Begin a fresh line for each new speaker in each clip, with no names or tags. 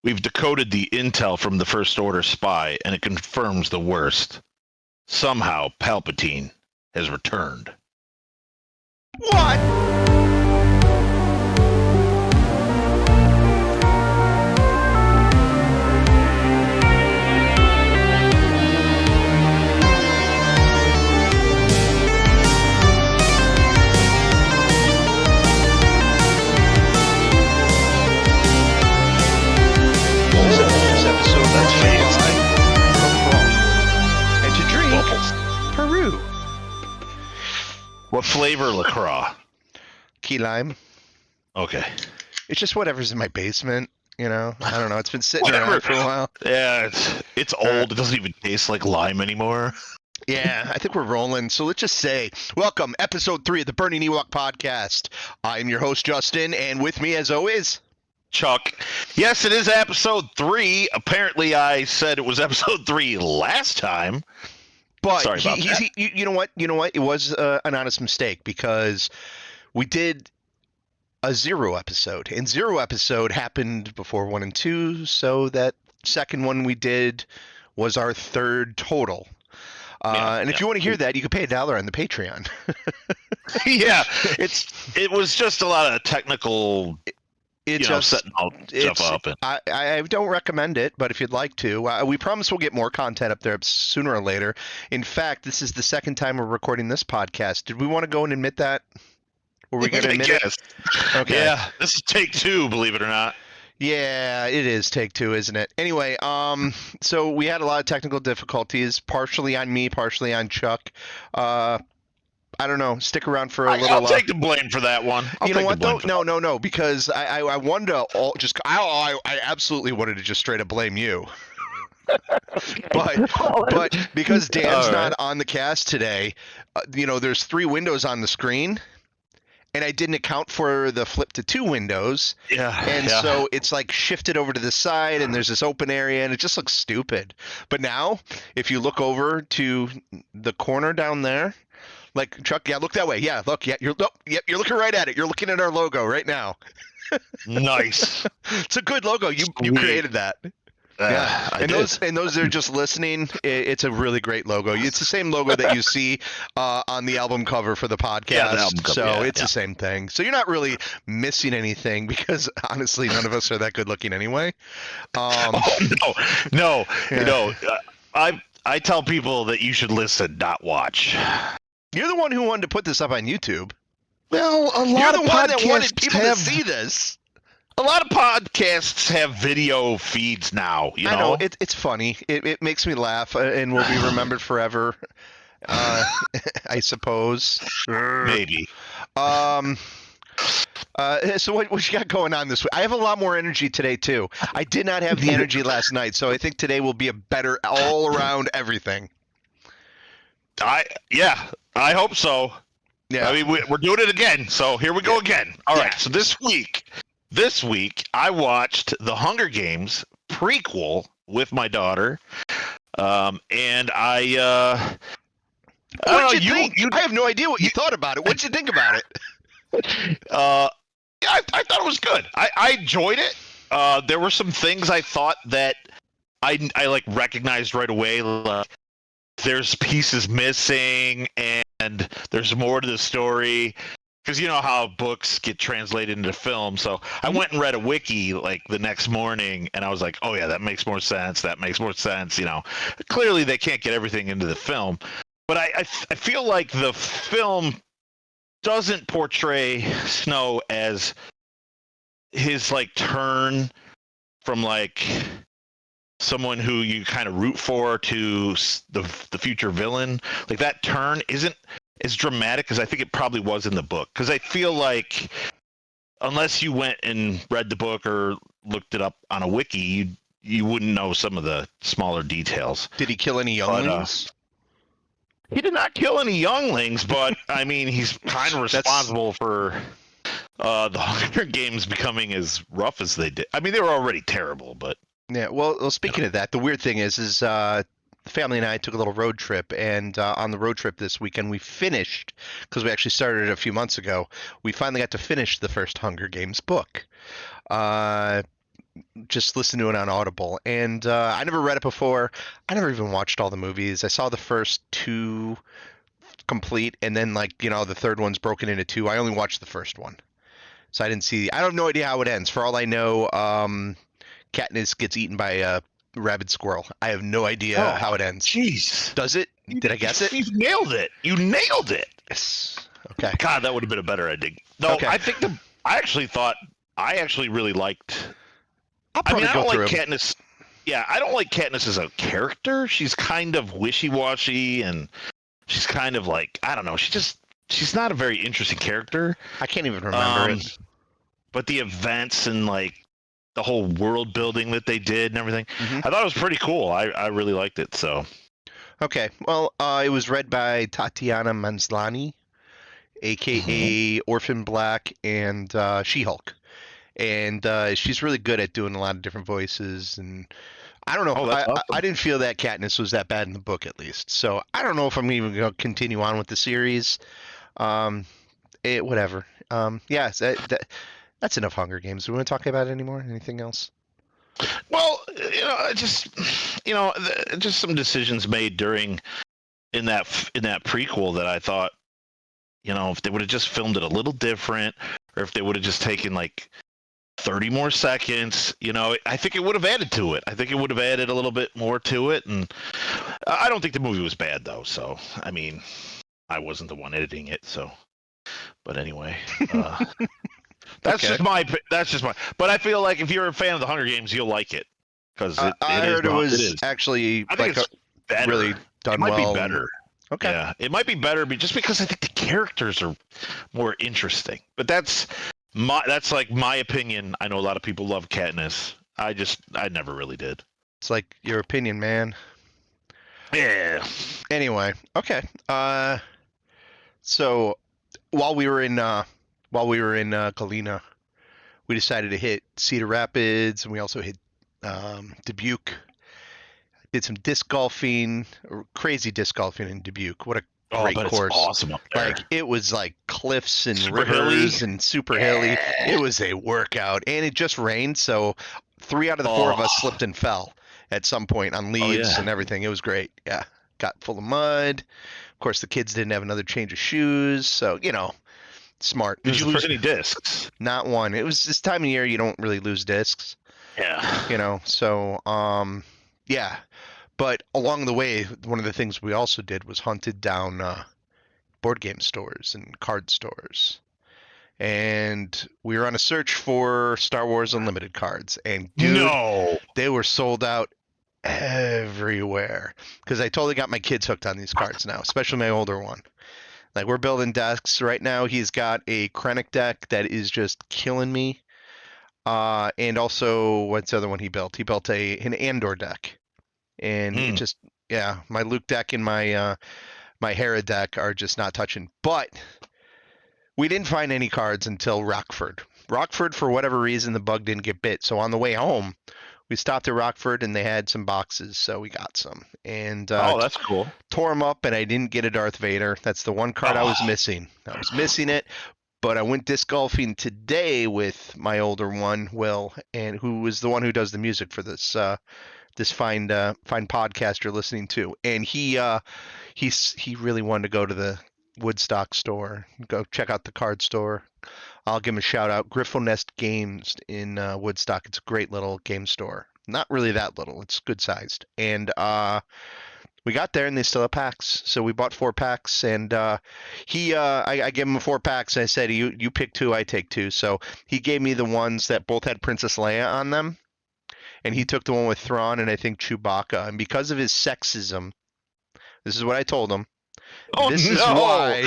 We've decoded the intel from the First Order spy, and it confirms the worst. Somehow, Palpatine has returned.
What? This episode, let's and to drink Peru.
What flavor LaCroix?
Key lime.
Okay.
It's just whatever's in my basement, you know? I don't know. It's been sitting around for a while.
Yeah, it's old. It doesn't even taste like lime anymore.
Yeah, I think we're rolling. So let's just say, welcome, episode 3 of the Burning Ewok podcast. I'm your host, Justin, and with me, as always,
Chuck. Yes, it is episode 3. Apparently, I said it was episode 3 last time.
but
Sorry about that.
you know what? You know what? It was an honest mistake because we did a 0 episode, and 0 episode happened before 1 and 2, so that second one we did was our third total. And if you want to hear that, you can pay $1 on the Patreon.
Yeah, it was just a lot of technical, setting all stuff up. And
I don't recommend it, but if you'd like to, we promise we'll get more content up there sooner or later. In fact, this is the second time we're recording this podcast. Did we want to go and admit that? Were we going to admit it? Okay.
Yeah, this is take 2, believe it or not.
Yeah, it is take 2, isn't it? Anyway, so we had a lot of technical difficulties, partially on me, partially on Chuck. I don't know. Stick around for a little.
I'll take the blame for that one.
You know what though? No, because I wanted to I absolutely wanted to just straight up blame you. but because Dan's not on the cast today, there's 3 windows on the screen. And I didn't account for the flip to 2 windows. So it's like shifted over to the side and there's this open area and it just looks stupid. But now, if you look over to the corner down there, like Chuck, look that way. Yeah, look, you're looking right at it. You're looking at our logo right now.
Nice.
It's a good logo. You created that. Yeah, and those that are just listening, it's a really great logo. It's the same logo that you see on the album cover for the podcast.
Yeah, the album cover,
it's the same thing. So you're not really missing anything because honestly, none of us are that good looking anyway.
No. I tell people that you should listen, not watch.
You're the one who wanted to put this up on YouTube.
Well,
you're the one that wanted people to see this.
A lot of podcasts have video feeds now. I
know it's funny. It makes me laugh and will be remembered forever. I suppose.
Maybe.
So what you got going on this week? I have a lot more energy today too. I did not have the energy last night, so I think today will be a better all around everything.
I hope so. Yeah. I mean, we're doing it again, so here we go again. All right. So this week, I watched the Hunger Games prequel with my daughter, and I.
What'd you think? I have no idea what you thought about it. What'd you think about it?
I thought it was good. I enjoyed it. There were some things I thought that I like recognized right away. Like, there's pieces missing, and there's more to the story. Because you know how books get translated into film. So I went and read a wiki like the next morning, and I was like, oh yeah, that makes more sense. That makes more sense. Clearly they can't get everything into the film. But I feel like the film doesn't portray Snow as his like turn from like someone who you kind of root for to the future villain. Like that turn isn't as dramatic as I think it probably was in the book, because I feel like unless you went and read the book or looked it up on a wiki, you wouldn't know some of the smaller details.
Did he kill any younglings?
He did not kill any younglings, but I mean, he's kind of responsible for the Hunger Games becoming as rough as they did. I mean, they were already terrible, but
yeah. Well, speaking of that, the weird thing is the family and I took a little road trip, and on the road trip this weekend, we finished, because we actually started it a few months ago, we finally got to finish the first Hunger Games book. just listened to it on Audible, and I never read it before. I never even watched all the movies. I saw the first two complete, and then the third one's broken into two. I only watched the first one, so I didn't see. I have no idea how it ends. For all I know, Katniss gets eaten by a rabid squirrel. I have no idea how it ends.
Jeez.
Does it? Did I guess it?
You nailed it. You nailed it.
Yes. Okay.
God, that would have been a better ending. No,
Okay.
I think I actually really liked.
I'll probably
I don't
go
like
through.
Katniss. Yeah, I don't like Katniss as a character. She's kind of wishy-washy, and she's kind of like, I don't know. She's not a very interesting character.
I can't even remember it.
But the events and the whole world building that they did and everything,
Mhm.
I thought it was pretty cool. I really liked it. So.
Okay. Well, it was read by Tatiana Maslany, aka Orphan Black, and She-Hulk. And she's really good at doing a lot of different voices. And I don't know.
Awesome.
I didn't feel that Katniss was that bad in the book, at least. So I don't know if I'm even going to continue on with the series. Whatever. Yeah, that's enough Hunger Games. Do we want to talk about it anymore? Anything else?
Well, just some decisions made in that prequel that I thought, if they would have just filmed it a little different, or if they would have just taken 30 more seconds, I think it would have added to it. I think it would have added a little bit more to it, and I don't think the movie was bad though. So, I mean, I wasn't the one editing it, so. But anyway, that's just my. But I feel like if you're a fan of the Hunger Games, you'll like it because
I heard it was actually
I think it's better.
really done
it might
well.
be better.
Okay.
Yeah, it might be better, just because I think the characters are more interesting. But that's my opinion. I know a lot of people love Katniss. I never really did.
It's like your opinion, man.
Yeah.
Anyway, okay. So while we were in Galena, we decided to hit Cedar Rapids, and we also hit Dubuque. Did some disc golfing, crazy disc golfing in Dubuque. What a great course!
It's awesome up there.
It was like cliffs and
Super
rivers
hilly.
and super hilly. It was a workout, and it just rained, so 3 out of the 4 of us slipped and fell at some point on leaves and everything. It was great. Yeah, got full of mud. Of course, the kids didn't have another change of shoes, so smart.
Did you lose any discs?
Not one. It was this time of year you don't really lose discs.
Yeah.
So yeah. But along the way, one of the things we also did was hunted down board game stores and card stores. And we were on a search for Star Wars Unlimited cards. And dude, they were sold out everywhere. Because I totally got my kids hooked on these cards now, especially my older one. We're building decks right now. He's got a Krennic deck that is just killing me. And also, what's the other one he built? He built an Andor deck. And it just, my Luke deck and my Hera deck are just not touching. But we didn't find any cards until Rockford. Rockford, for whatever reason, the bug didn't get bit. So on the way home, we stopped at Rockford, and they had some boxes, so we got some. And
that's cool.
Tore them up, and I didn't get a Darth Vader. That's the one card I was missing. I was missing it. But I went disc golfing today with my older one, Will, and who was the one who does the music for this fine podcast you're listening to. And he really wanted to go to the Woodstock store, go check out the card store. I'll give him a shout out. Griffo Nest Games in Woodstock. It's a great little game store. Not really that little. It's good sized. And we got there and they still have packs. So we bought 4 packs, and I gave him 4 packs, and I said, you pick 2, I take 2. So he gave me the ones that both had Princess Leia on them. And he took the one with Thrawn and I think Chewbacca. And because of his sexism, this is what I told him. This is why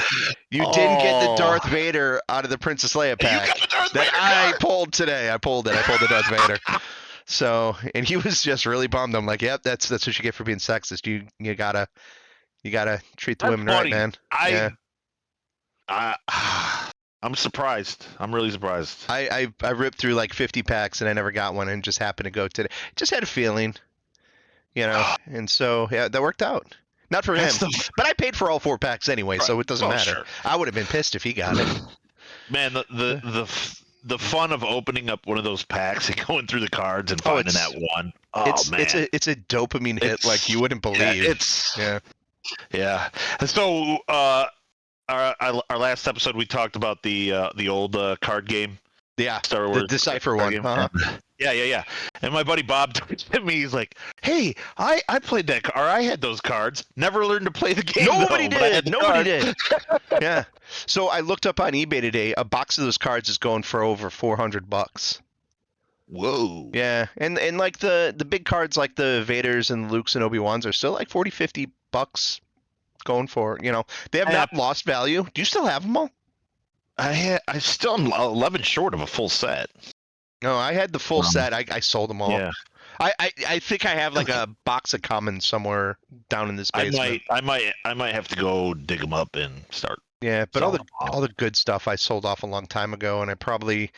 you didn't get the Darth Vader out of the Princess Leia pack I pulled today. I pulled the Darth Vader. So, and he was just really bummed. I'm like, yep, that's what you get for being sexist. You gotta treat the women right, man.
I'm surprised. I'm really surprised.
I ripped through like 50 packs and I never got one, and just happened to go today. Just had a feeling, and so that worked out. Not for him, but I paid for all 4 packs anyway, so it doesn't matter. Sure. I would have been pissed if he got it.
Man, the the fun of opening up one of those packs and going through the cards and finding that one. Oh man,
it's a dopamine hit like you wouldn't believe.
Yeah. So our last episode we talked about the old card game.
Yeah,
Star Wars
the Decipher one.
Yeah. And my buddy Bob told me, he's like, "Hey, I played that, or I had those cards. Never learned to play the game.
Nobody
did.
Nobody did. Yeah. So I looked up on eBay today. A box of those cards is going for over $400.
Whoa.
Yeah, and like the big cards like the Vaders and Lukes and Obi-Wans are still like $40-$50 going for. They have not lost value. Do you still have them all?
I still am 11 short of a full set.
No, I had the full set. I sold them all.
Yeah.
I think I have like a box of commons somewhere down in this basement.
I might have to go dig them up and start.
Yeah, but all the good stuff I sold off a long time ago, and I probably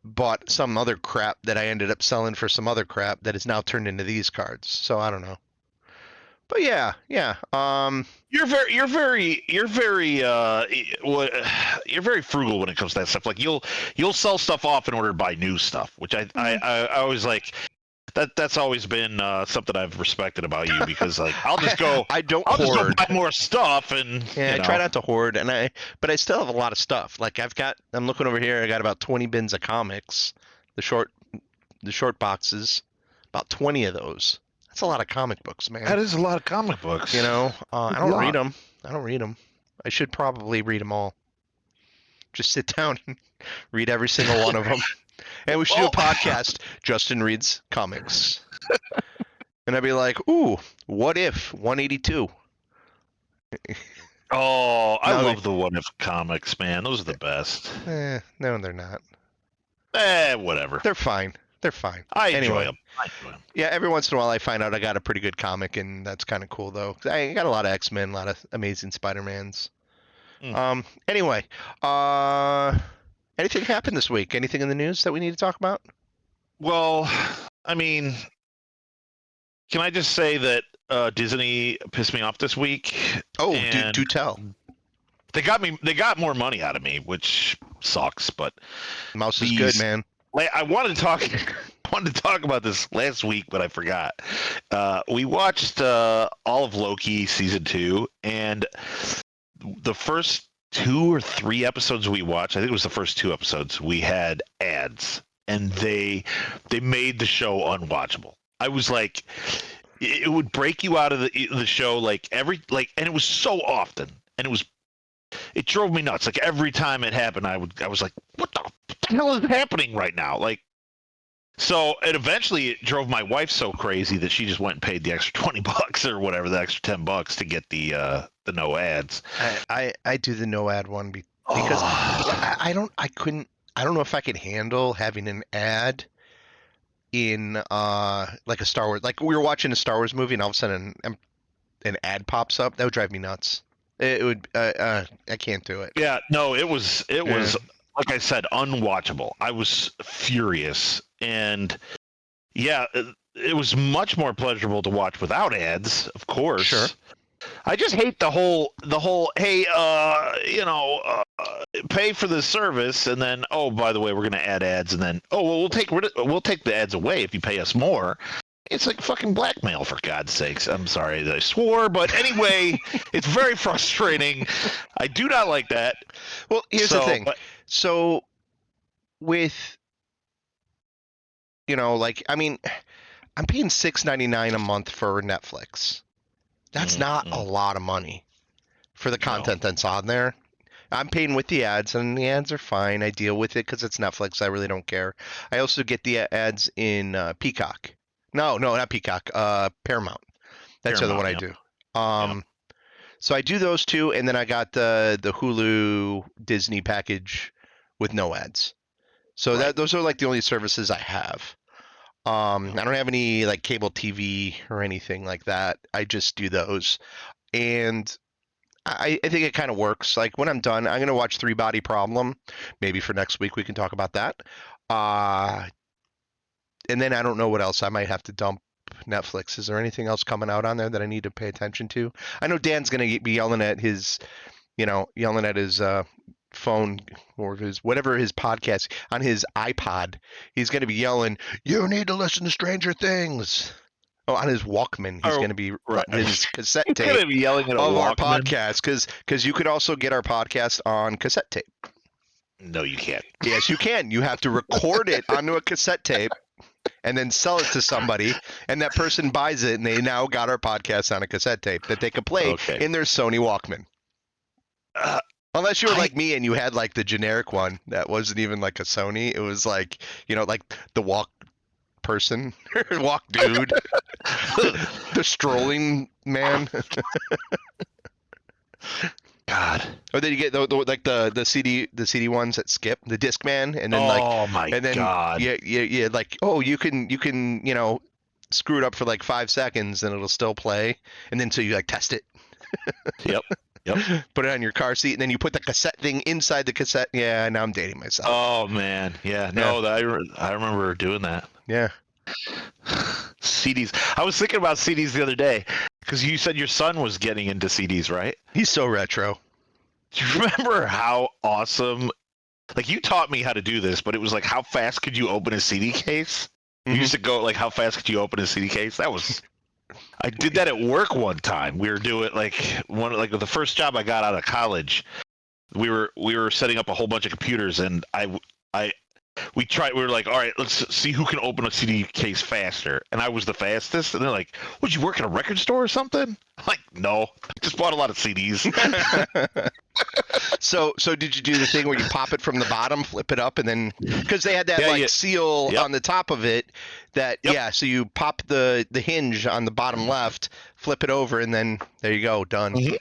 bought some other crap that I ended up selling for some other crap that is now turned into these cards. So I don't know. But yeah.
You're very frugal when it comes to that stuff. Like you'll sell stuff off in order to buy new stuff, which I always like. That's always been something I've respected about you, because like I'll just go
I don't
I'll
hoard.
just go buy more stuff, and
I try not to hoard, but I still have a lot of stuff. Like I'm looking over here, I got about 20 bins of comics, the short boxes, about 20 of those. That's a lot of comic books, man.
That is a lot of comic books.
I don't read them. I should probably read them all. Just sit down and read every single one of them. And we should do a podcast. Justin reads comics. And I'd be like, ooh, what if 182?
Oh, I love the What If comics, man. Those are the best.
No, they're not.
Whatever.
They're fine.
I enjoy them.
Yeah, every once in a while I find out I got a pretty good comic, and that's kind of cool, though. I got a lot of X-Men, a lot of Amazing Spider-Mans. Anyway, anything happened this week? Anything in the news that we need to talk about?
Well, I mean, can I just say that Disney pissed me off this week?
Oh, do tell.
They got more money out of me, which sucks. But
Mouse is good, man.
I wanted to talk about this last week, but I forgot. We watched all of Loki season 2, and the first 2 or 3 episodes we watched, I think it was the first 2 episodes, we had ads, and they made the show unwatchable. I was like, it would break you out of the show and it was so often, and it drove me nuts. Like every time it happened, I was like, what the hell is happening right now? Like, so it eventually it drove my wife so crazy that she just went and paid the extra $20 or whatever, the extra $10 to get the no ads.
I do the no ad one because I don't know if I could handle having an ad in like a Star Wars, like we were watching a Star Wars movie and all of a sudden an ad pops up. That would drive me nuts. It would I can't do it.
Yeah, no, it was like I said, unwatchable. I was furious, and yeah, it was much more pleasurable to watch without ads, of course.
Sure.
I just hate the whole hey, pay for the service, and then by the way, we're going to add ads, and then we'll take the ads away if you pay us more. It's like fucking blackmail, for God's sakes. I'm sorry that I swore, but anyway, it's very frustrating. I do not like that.
Well, here's the thing. So with, I mean, I'm paying $6.99 a month for Netflix. That's not a lot of money for the content that's on there. I'm paying with the ads, and the ads are fine. I deal with it because it's Netflix. I really don't care. I also get the ads in Peacock. No, not Peacock. Paramount. That's the other one I do. So I do those two, and then I got the Hulu Disney package with no ads. So those are like the only services I have. I don't have any like cable TV or anything like that. I just do those, and I think it kind of works. Like when I'm done, I'm gonna watch Three Body Problem. Maybe for next week we can talk about that. And then I don't know what else. I might have to dump Netflix. Is there anything else coming out on there that I need to pay attention to? I know Dan's going to be yelling at his phone or his whatever his podcast on his iPod, he's going to be yelling, "You need to listen to Stranger Things." Oh, on his Walkman, he's going to be his cassette tape
gonna be yelling at
of our
Walkman.
podcast because you could also get our podcast on cassette tape.
No, you can't.
Yes, you can. You have to record it onto a cassette tape and then sell it to somebody, and that person buys it, and they now got our podcast on a cassette tape that they can play in their Sony Walkman. Unless you were like me and you had like the generic one that wasn't even like a Sony. It was like, like the Walk person, Walk dude, the strolling man.
God.
Or then you get like the CD ones that skip the Discman, and then
God.
Yeah, like, oh, you can screw it up for like 5 seconds and it'll still play, and then so you like test it.
Yep.
Put it on your car seat, and then you put the cassette thing inside the cassette. Yeah, now I'm dating myself.
Oh man, yeah. No, I remember doing that.
Yeah.
CDs. I was thinking about CDs the other day because you said your son was getting into CDs, right?
He's so retro.
Do you remember how awesome? Like, you taught me how to do this, but it was like, how fast could you open a CD case? You used to go like, how fast could you open a CD case? I did that at work one time. We were doing the first job I got out of college. We were setting up a whole bunch of computers, and we were like, all right, let's see who can open a CD case faster. And I was the fastest. And they're like, would you work at a record store or something? I'm like, no, I just bought a lot of CDs.
So did you do the thing where you pop it from the bottom, flip it up, and then, because they had that seal on the top of it so you pop the hinge on the bottom left, flip it over, and then there you go, done. Mm-hmm.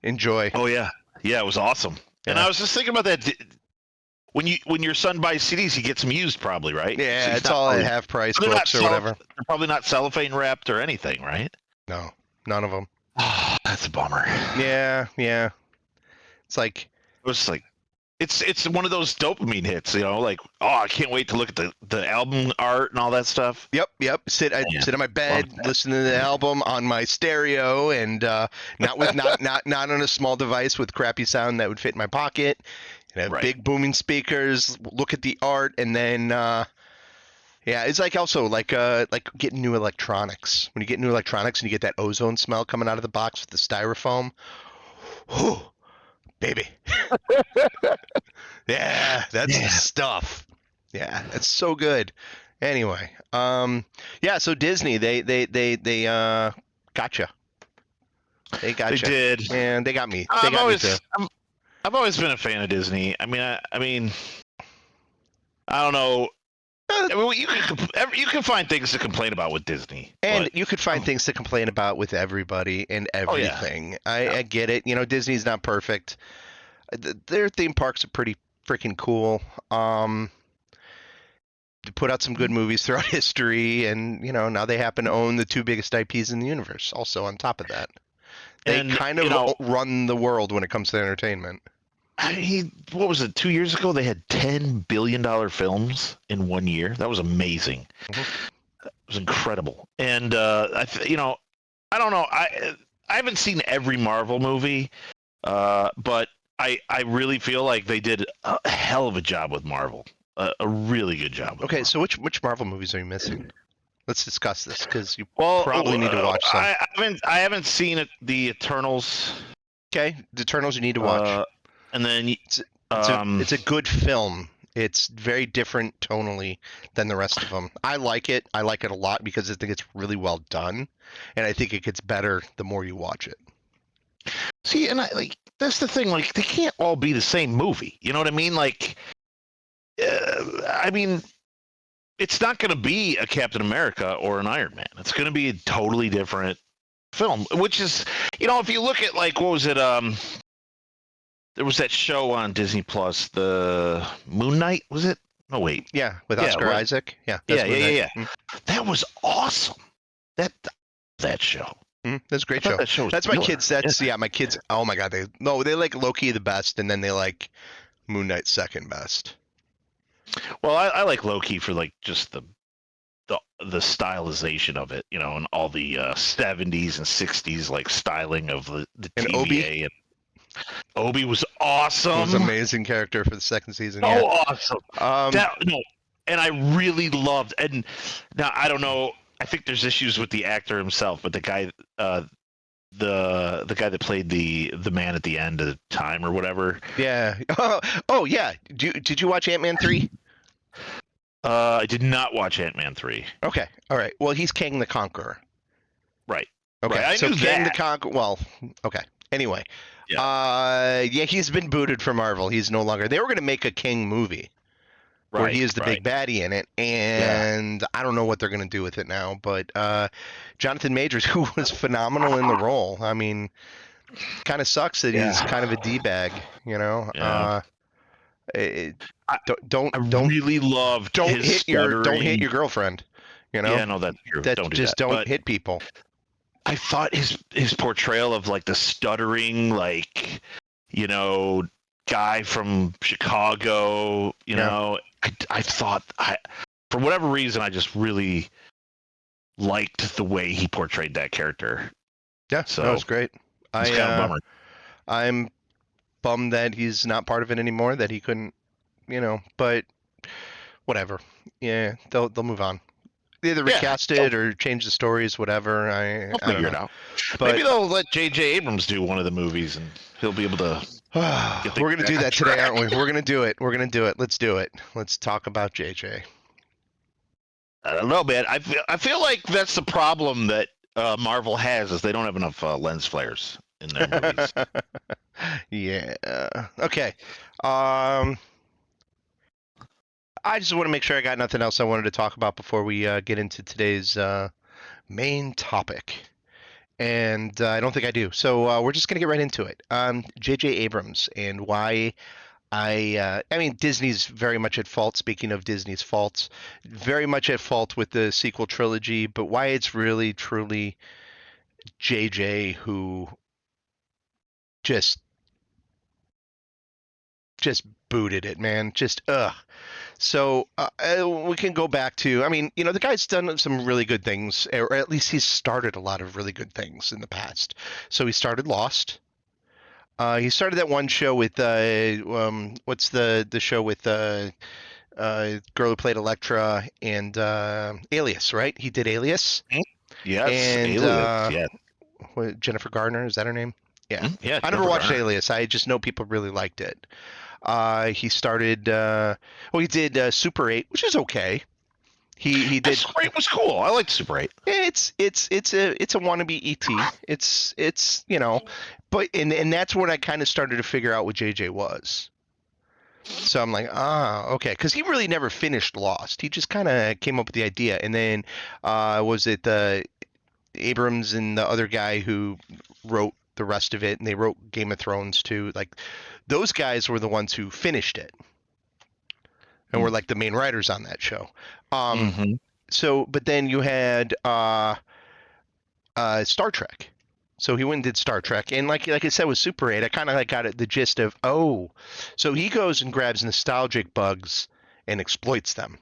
Enjoy.
Oh yeah. Yeah, it was awesome. Yeah. And I was just thinking about that. When your son buys CDs, he gets them used, probably, right?
Yeah, so it's all at half price books or whatever.
They're probably not cellophane wrapped or anything, right?
No, none of them.
Oh, that's a bummer.
Yeah.
It's one of those dopamine hits, like, oh, I can't wait to look at the album art and all that stuff.
Yep. Sit on my bed, listen to the album on my stereo, and not on a small device with crappy sound that would fit in my pocket. And have big booming speakers, look at the art, and then it's like also like getting new electronics. When you get new electronics and you get that ozone smell coming out of the box with the styrofoam. Whew, baby. Yeah, that's the stuff. Yeah, it's so good. Anyway, so Disney, they gotcha. They gotcha.
They did.
And they got me. They got me too.
I've always been a fan of Disney. I mean, I don't know. You can find things to complain about with Disney,
and you could find things to complain about with everybody and everything. Oh, yeah. I get it. Disney's not perfect. Their theme parks are pretty freaking cool. They put out some good movies throughout history, and now they happen to own the 2 biggest IPs in the universe. Also, on top of that, they kind of run the world when it comes to entertainment.
What was it? 2 years ago, they had $10 billion films in 1 year. That was amazing. Mm-hmm. It was incredible. And I don't know. I haven't seen every Marvel movie, but I really feel like they did a hell of a job with Marvel. A really good job.
Okay, so which Marvel movies are you missing? Let's discuss this because you probably need to watch some.
I haven't seen the Eternals.
Okay, the Eternals you need to watch.
And then
it's a good film. It's very different tonally than the rest of them. I like it. I like it a lot because I think it's really well done, and I think it gets better the more you watch it.
See, and that's the thing. Like, they can't all be the same movie. You know what I mean? Like, it's not going to be a Captain America or an Iron Man. It's going to be a totally different film. Which is, if you look at what was it? There was that show on Disney Plus, the Moon Knight, was it? No, wait.
Yeah, with Oscar Isaac. Yeah.
Yeah. Mm-hmm. That was awesome. That show.
Mm-hmm. That's a great show. That's my kids. My kids. Oh my God. They like Loki the best, and then they like Moon Knight second best.
Well, I like Loki for just the stylization of it, and all the 70s and 60s styling of the TVA. Obi was awesome.
It was an amazing character for the second season.
So
yeah.
awesome.
Um,
And I really loved. And now I don't know. I think there's issues with the actor himself, but the guy, the guy that played the man at the end of time or whatever.
yeah. Oh yeah. Did you watch Ant-Man 3?
I did not watch Ant-Man 3.
Okay. All right. Well, he's Kang the Conqueror.
Right.
Okay.
Right. I
so
knew
Kang
that.
the Conqueror. Well. Okay. Anyway.
Yeah.
Yeah. He's been booted from Marvel. He's no longer. They were going to make a King movie. Where he is the big baddie in it, and I don't know what they're going to do with it now. But Jonathan Majors, who was phenomenal in the role, I mean, kind of sucks that he's kind of a d-bag, you know.
Yeah.
Don't
really love
don't hit your girlfriend, you know.
Yeah, no, that's true.
Don't hit people.
I thought his portrayal of like the stuttering, like, you know, guy from Chicago, you know, I thought for whatever reason I just really liked the way he portrayed that character.
Yeah, so that was great.
It's kind of a bummer.
I'm bummed that he's not part of it anymore, that he couldn't, you know, but whatever. Yeah, they'll move on. Either recast it or change the stories, whatever.
I'll figure it out. But maybe they'll let JJ Abrams do one of the movies and he'll be able to
we're going to do that today, aren't we? We're going to do it. We're going to do it. Let's do it. Let's talk about JJ.
I don't know, man. I feel like that's the problem that Marvel has, is they don't have enough lens flares in their movies.
Yeah. Okay. I just want to make sure I got nothing else I wanted to talk about before we get into today's main topic. And I don't think I do. So we're just going to get right into it. JJ Abrams and why I mean, Disney's very much at fault. Speaking of Disney's faults, very much at fault with the sequel trilogy, but why it's really, truly JJ who just booted it, man. Just, ugh. So we can go back to, I mean, you know, the guy's done some really good things, or at least he's started a lot of really good things in the past. So he started Lost. He started that one show with, what's the show with girl who played Elektra and Alias, right? He did Alias.
Yes,
and,
Alias, yeah.
Jennifer Garner, is that her name? Yeah.
Yeah.
I never watched Alias. I just know people really liked it. He started. He did Super 8, which is okay. He did.
Super 8 was cool. I liked Super 8.
It's a wannabe ET. It's you know, but and that's when I kind of started to figure out what JJ was. So I'm like, okay, because he really never finished Lost. He just kind of came up with the idea, and then was it Abrams and the other guy who wrote the rest of it, and they wrote Game of Thrones too. Like, those guys were the ones who finished it, and were like the main writers on that show. So, but then you had Star Trek. So he went and did Star Trek, and like I said with Super 8, I kind of like got the gist of, so he goes and grabs nostalgic bugs and exploits them.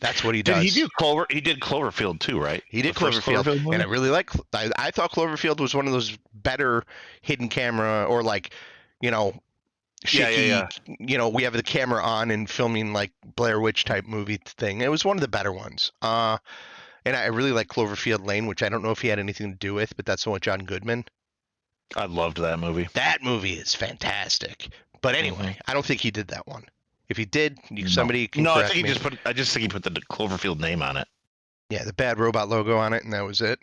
That's what he does.
Did he do He did Cloverfield too, right?
He did Cloverfield, and I really like. I thought Cloverfield was one of those better hidden camera, or like, you know, shaky. You know, we have the camera on and filming like Blair Witch type movie thing. It was one of the better ones. And I really like Cloverfield Lane, which I don't know if he had anything to do with, but that's the one with John Goodman.
I loved that movie.
That movie is fantastic. But anyway, I don't think he did that one. If he did, somebody can correct me.
I just think he put the Cloverfield name on it.
Yeah, the Bad Robot logo on it, and that was it.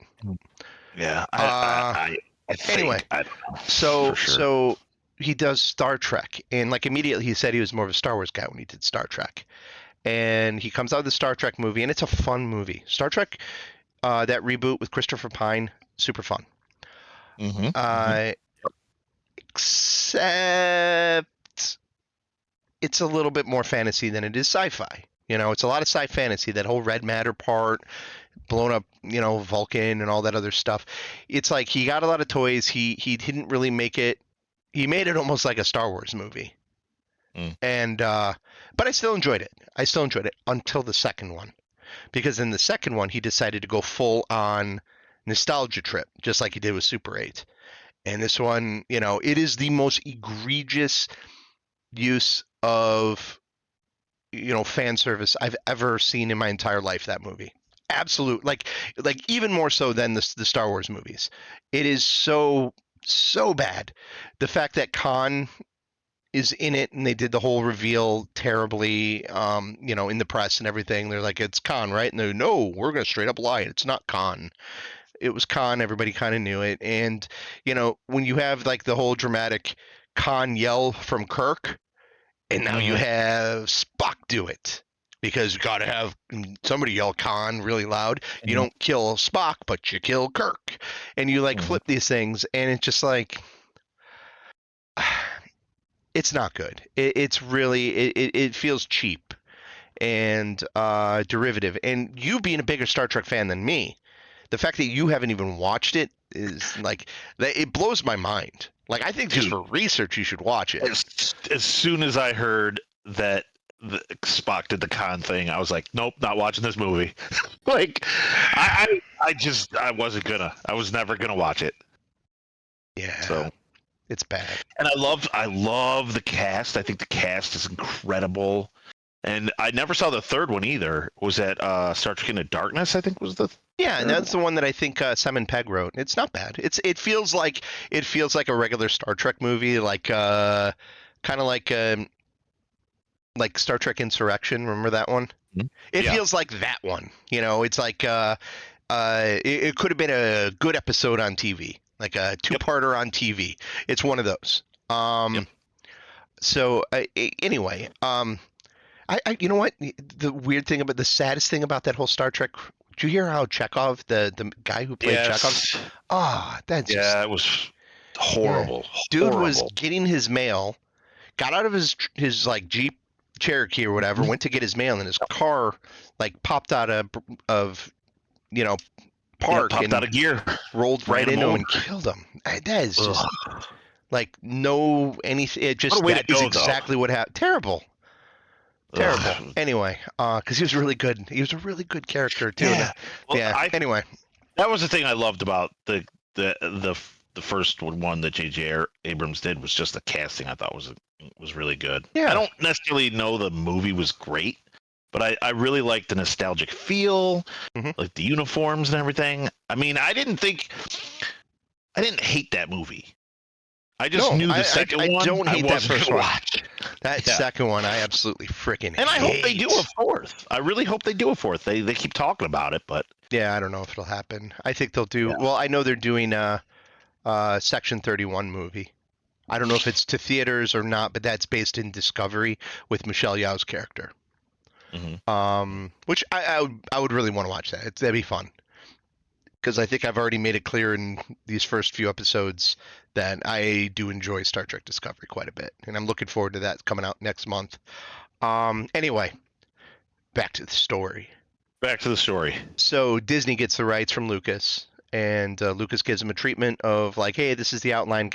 Yeah. I think,
anyway,
I don't know,
so he does Star Trek, and like immediately he said he was more of a Star Wars guy when he did Star Trek. And he comes out with the Star Trek movie, and it's a fun movie. Star Trek, that reboot with Christopher Pine, super fun. Except it's a little bit more fantasy than it is sci-fi. You know, it's a lot of sci-fantasy, that whole red matter part, blown up, you know, Vulcan and all that other stuff. It's like he got a lot of toys. He didn't really make it. He made it almost like a Star Wars movie. And but I still enjoyed it. Until the second one, because in the second one he decided to go full on nostalgia trip, just like he did with Super 8. And this one, it is the most egregious use of, fan service I've ever seen in my entire life, that movie. Absolute, like even more so than the Star Wars movies. It is so bad. The fact that Khan is in it and they did the whole reveal terribly, in the press and everything. They're like, it's Khan, right? And they're, no, we're going to straight up lie. It's not Khan. It was Khan. Everybody kind of knew it. And, when you have like the whole dramatic Khan yell from Kirk, and now you have Spock do it. Because you got to have somebody yell Khan really loud. You don't kill Spock, but you kill Kirk. And you like flip these things, and it's just like, it's not good. It's really, it feels cheap and derivative. And you being a bigger Star Trek fan than me, the fact that you haven't even watched it is like, it blows my mind. Like, I think just for research, you should watch it.
As soon as I heard that Spock did the Khan thing, I was like, nope, not watching this movie. Like, I was never gonna watch it.
Yeah.
So
it's bad.
And I love the cast. I think the cast is incredible. And I never saw the third one either. Was that Star Trek Into Darkness, I think was the
and that's the one that I think Simon Pegg wrote. It's not bad. It feels like a regular Star Trek movie, like kind of like Star Trek Insurrection. Remember that one? Mm-hmm. It feels like that one. It's like it could have been a good episode on TV, like a two-parter on TV. It's one of those. So anyway, I you know what? The saddest thing about that whole Star Trek. Did you hear how Chekhov, the guy who played Chekhov? It was
horrible.
Dude was getting his mail, got out of his like Jeep Cherokee or whatever, went to get his mail, and his car like popped out of park
popped
and
out of gear,
rolled right into him and killed him. That is just like no anything. It just that is exactly what happened. Terrible. Anyway, because he was really good. He was a really good character too. Anyway,
that was the thing I loved about the first one that JJ Abrams did, was just the casting. I thought was really good.
Yeah.
I don't necessarily know the movie was great, but I really liked the nostalgic feel, like the uniforms and everything. I mean, I didn't hate that movie. I just knew the second one.
I don't hate that first one.
Watch.
That second one, I absolutely freaking hate.
And I hope they do a fourth. I really hope they do a fourth. They keep talking about it, but
yeah, I don't know if it'll happen. I think they'll do. Yeah. Well, I know they're doing a Section 31 movie. I don't know if it's to theaters or not, but that's based in Discovery with Michelle Yeoh's character. Which I would really want to watch that. That'd be fun. Because I think I've already made it clear in these first few episodes that I do enjoy Star Trek Discovery quite a bit. And I'm looking forward to that coming out next month. Anyway, back to the story. So Disney gets the rights from Lucas. And Lucas gives him a treatment of like, hey, this is the outline.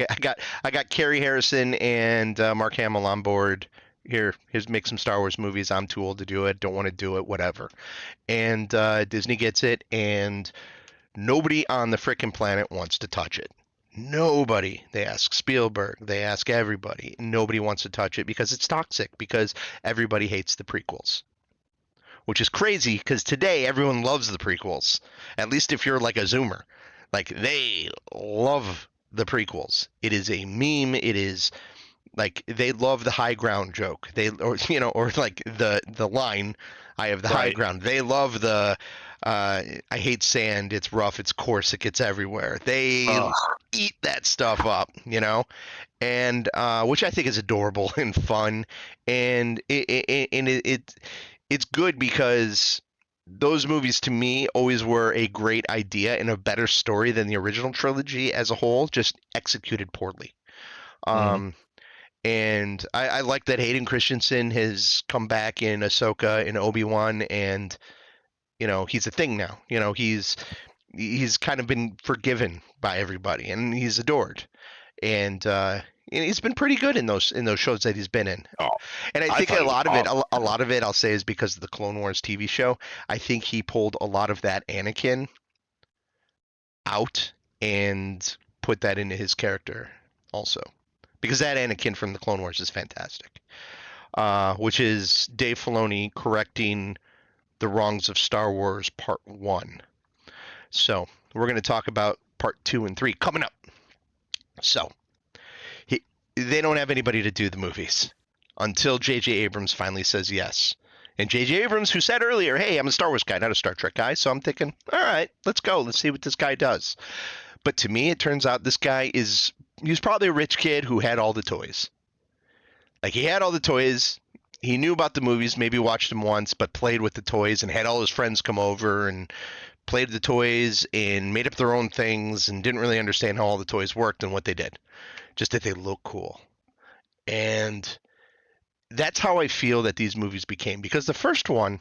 I got Carrie Harrison and Mark Hamill on board. Here's make some Star Wars movies. I'm too old to do it. Don't want to do it. Whatever. And Disney gets it, and nobody on the frickin' planet wants to touch it. Nobody. They ask Spielberg. They ask everybody. Nobody wants to touch it because it's toxic, because everybody hates the prequels. Which is crazy, because today everyone loves the prequels. At least if you're like a Zoomer. Like, they love the prequels. It is a meme. It is like, they love the high ground joke. Or like the line, I have the high ground. They love the I hate sand. It's rough. It's coarse. It gets everywhere. They eat that stuff up, and which I think is adorable and fun, and it's good because those movies to me always were a great idea and a better story than the original trilogy as a whole, just executed poorly. And I like that Hayden Christensen has come back in Ahsoka and Obi-Wan, and he's a thing now. He's kind of been forgiven by everybody, and he's adored. And he's been pretty good in those shows that he's been in. And I think a lot of it I'll say is because of the Clone Wars TV show. I think he pulled a lot of that Anakin out and put that into his character also, because that Anakin from the Clone Wars is fantastic. Which is Dave Filoni correcting the wrongs of Star Wars Part 1. So we're going to talk about Part 2 and 3 coming up. So they don't have anybody to do the movies until JJ Abrams finally says yes. And JJ Abrams, who said earlier, hey, I'm a Star Wars guy, not a Star Trek guy. So I'm thinking, all right, let's go. Let's see what this guy does. But to me, it turns out this guy he's probably a rich kid who had all the toys. Like, he had all the toys. He knew about the movies, maybe watched them once, but played with the toys and had all his friends come over and played with the toys and made up their own things and didn't really understand how all the toys worked and what they did. Just that they look cool. And that's how I feel that these movies became. Because the first one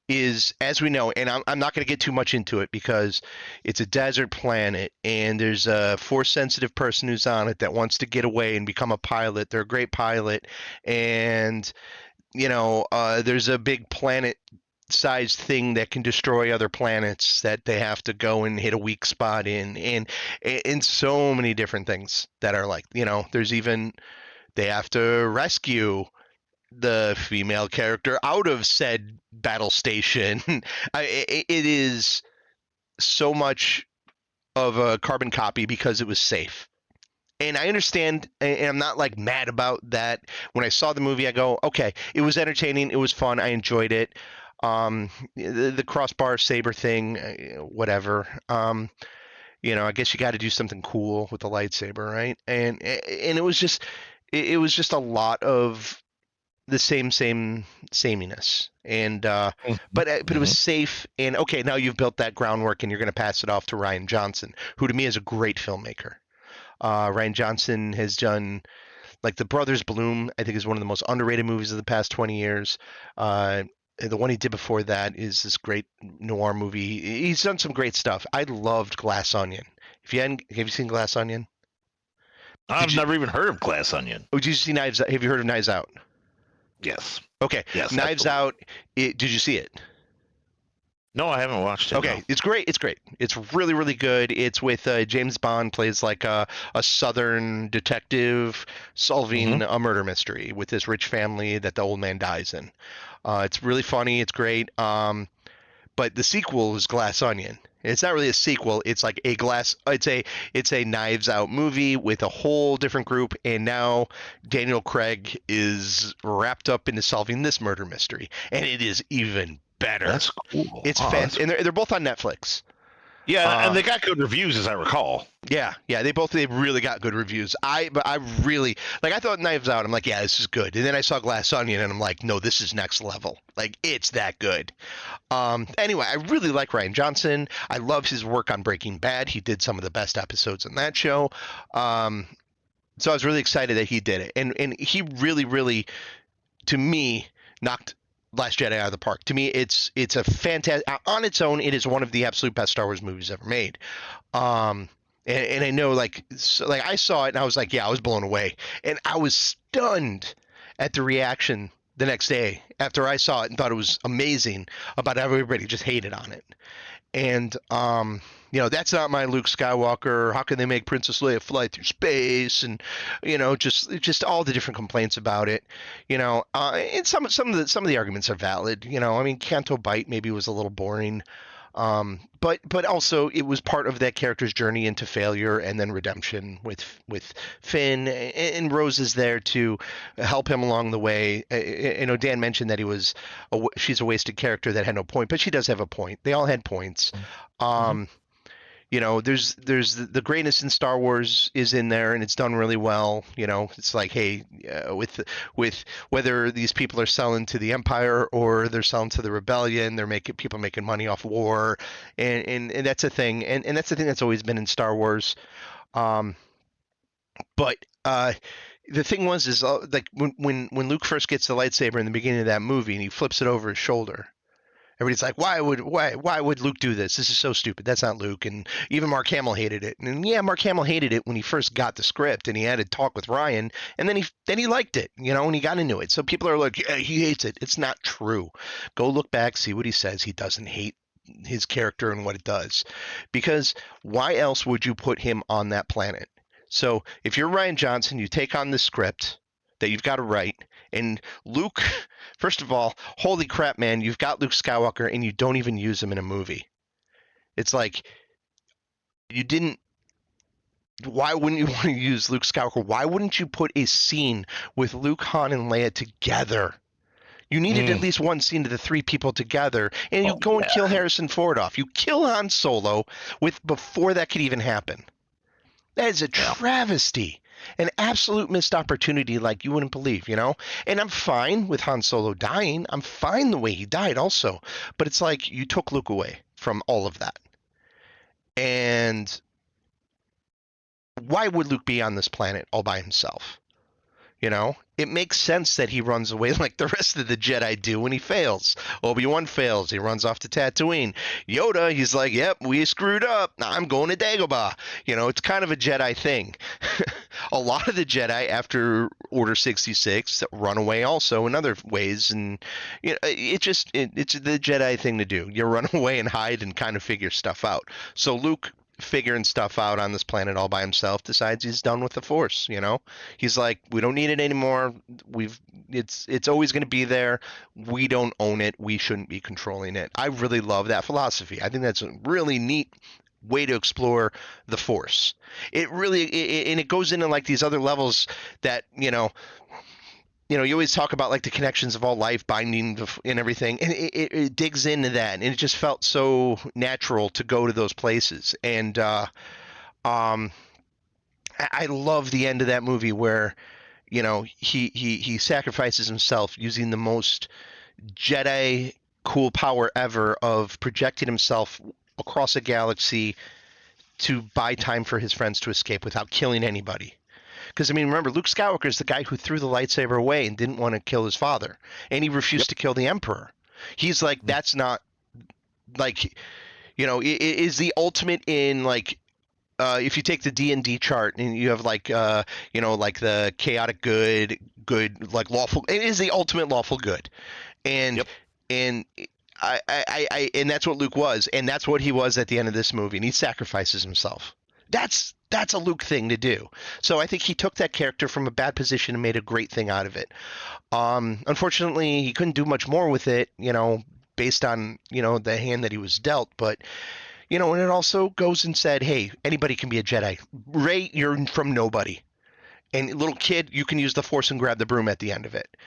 is, as we know, and I'm not going to get too much into it because it's a desert planet and there's a Force-sensitive person who's on it that wants to get away and become a pilot. They're a great pilot. And, there's a big planet-sized thing that can destroy other planets that they have to go and hit a weak spot in. And so many different things that are like, there's even they have to rescue the female character out of said battle station. It is so much of a carbon copy because it was safe. And I understand, and I'm not like mad about that. When I saw the movie, I go, okay, it was entertaining, it was fun, I enjoyed it. The crossbar saber thing, whatever. I guess you got to do something cool with the lightsaber, right? And it was just a lot of the sameness, and but it was safe. And okay, now you've built that groundwork, and you're going to pass it off to Rian Johnson, who to me is a great filmmaker. Rian Johnson has done like The Brothers Bloom. I think is one of the most underrated movies of the past 20 years. The one he did before that is this great noir movie. He's done some great stuff. I loved Glass Onion. Have you seen Glass Onion?
I've never even heard of Glass Onion.
Oh, did you see Knives Out? Have you heard of Knives Out?
Yes.
Okay.
Yes.
Knives Out. Did you see it?
No, I haven't watched it.
Okay, no. It's great. It's really, really good. It's with James Bond plays like a Southern detective solving a murder mystery with this rich family that the old man dies in. It's really funny. It's great. But the sequel is Glass Onion. It's not really a sequel. It's like it's a Knives Out movie with a whole different group, and now Daniel Craig is wrapped up into solving this murder mystery, and it is even better.
That's cool.
It's fantastic, and they're both on Netflix.
Yeah, and they got good reviews, as I recall.
Yeah, they really got good reviews. But I really I thought Knives Out. I'm like, yeah, this is good. And then I saw Glass Onion, and I'm like, no, this is next level. Like, it's that good. Anyway, I really like Rian Johnson. I love his work on Breaking Bad. He did some of the best episodes in that show. So I was really excited that he did it, and he really, really, to me, knocked Last Jedi out of the park. To me, it's a fantastic. On its own, it is one of the absolute best Star Wars movies ever made. And I know, I saw it and I was like, yeah, I was blown away, and I was stunned at the reaction the next day after I saw it and thought it was amazing about how everybody just hated on it. And that's not my Luke Skywalker. How can they make Princess Leia fly through space? And just all the different complaints about it. And some of the arguments are valid. Canto Bight maybe was a little boring. But also it was part of that character's journey into failure and then redemption with Finn, and Rose is there to help him along the way. Dan mentioned that she's a wasted character that had no point, but she does have a point. They all had points. There's the greatness in Star Wars is in there, and it's done really well. It's like, hey, with whether these people are selling to the Empire or they're selling to the Rebellion, they're making money off war, and that's a thing, and that's the thing that's always been in Star Wars. But the thing is like when Luke first gets the lightsaber in the beginning of that movie and he flips it over his shoulder. Everybody's like, why would Luke do this? This is so stupid. That's not Luke. And even Mark Hamill hated it. And yeah, Mark Hamill hated it when he first got the script and he had to talk with Ryan. And then he liked it, and he got into it. So people are like, yeah, he hates it. It's not true. Go look back, see what he says. He doesn't hate his character and what it does. Because why else would you put him on that planet? So if you're Rian Johnson, you take on this script that you've got to write, and Luke, first of all, holy crap, man, you've got Luke Skywalker and you don't even use him in a movie. It's like you didn't. Why wouldn't you want to use Luke Skywalker? Why wouldn't you put a scene with Luke, Han, and Leia together? You needed at least one scene of the three people together, and you go and kill Harrison Ford off. You kill Han Solo before that could even happen. That is a travesty, an absolute missed opportunity like you wouldn't believe, you know? And I'm fine with Han Solo dying. I'm fine the way he died also. But it's like you took Luke away from all of that. And why would Luke be on this planet all by himself? You know, it makes sense that he runs away like the rest of the Jedi do when he fails. Obi-Wan fails. He runs off to Tatooine. Yoda, he's like, yep, we screwed up. I'm going to Dagobah. You know, it's kind of a Jedi thing. A lot of the Jedi after Order 66 run away also in other ways. And, you know, it's the Jedi thing to do. You run away and hide and kind of figure stuff out. So Luke, figuring stuff out on this planet all by himself, decides he's done with the Force. You know, he's like, we don't need it anymore. It's always going to be there. We don't own it. We shouldn't be controlling it. I really love that philosophy. I think that's a really neat way to explore the Force. It really and it goes into like these other levels that you always talk about like the connections of all life binding and everything, and it digs into that, and it just felt so natural to go to those places. And I love the end of that movie where, you know, he sacrifices himself using the most Jedi cool power ever of projecting himself across a galaxy to buy time for his friends to escape without killing anybody. Because, I mean, remember, Luke Skywalker is the guy who threw the lightsaber away and didn't want to kill his father. And he refused to kill the Emperor. He's like, that's not, like, you know, it is the ultimate in, like, if you take the D&D chart and you have, like, you know, like the chaotic good, like, lawful, it is the ultimate lawful good. And, and and that's what Luke was. And that's what he was at the end of this movie. And he sacrifices himself. That's a Luke thing to do. So I think he took that character from a bad position and made a great thing out of it. Unfortunately, he couldn't do much more with it, you know, based on, you know, the hand that he was dealt. But, you know, and it also goes and said, hey, anybody can be a Jedi. Rey, you're from nobody. And little kid, you can use the Force and grab the broom at the end of it.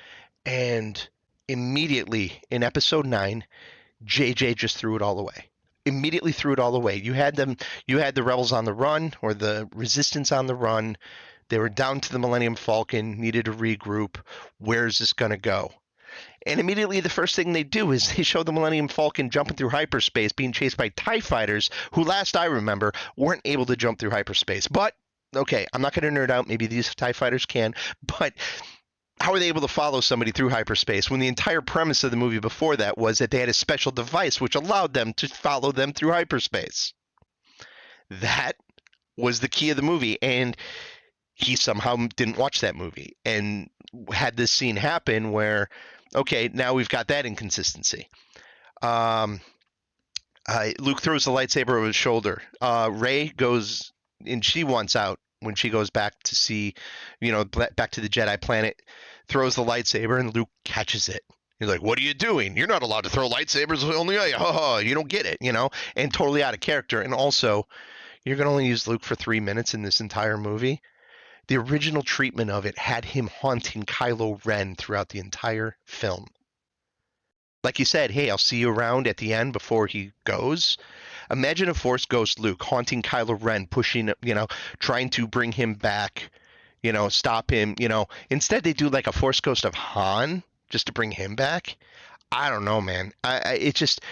And immediately in Episode 9, JJ just threw it all away. Immediately threw it all away. You had the rebels on the run, or the resistance on the run. They were down to the Millennium Falcon, needed to regroup. Where's this going to go? And immediately the first thing they do is they show the Millennium Falcon jumping through hyperspace, being chased by TIE fighters, who last I remember weren't able to jump through hyperspace. But, okay, I'm not going to nerd out. Maybe these TIE fighters can. But how are they able to follow somebody through hyperspace when the entire premise of the movie before that was that they had a special device which allowed them to follow them through hyperspace? That was the key of the movie, and he somehow didn't watch that movie and had this scene happen where, okay, now we've got that inconsistency. Luke throws the lightsaber over his shoulder. Rey goes, and she wants out when she goes back to see, you know, back to the Jedi planet, throws the lightsaber, and Luke catches it. He's like, what are you doing? You're not allowed to throw lightsabers. Only you don't get it, you know, and totally out of character. And also, you're going to only use Luke for 3 minutes in this entire movie. The original treatment of it had him haunting Kylo Ren throughout the entire film. Like you said, hey, I'll see you around at the end before he goes. Imagine a Force Ghost Luke haunting Kylo Ren, pushing, you know, trying to bring him back, you know, stop him, you know. Instead, they do like a Force Ghost of Han just to bring him back. I don't know, man. It just...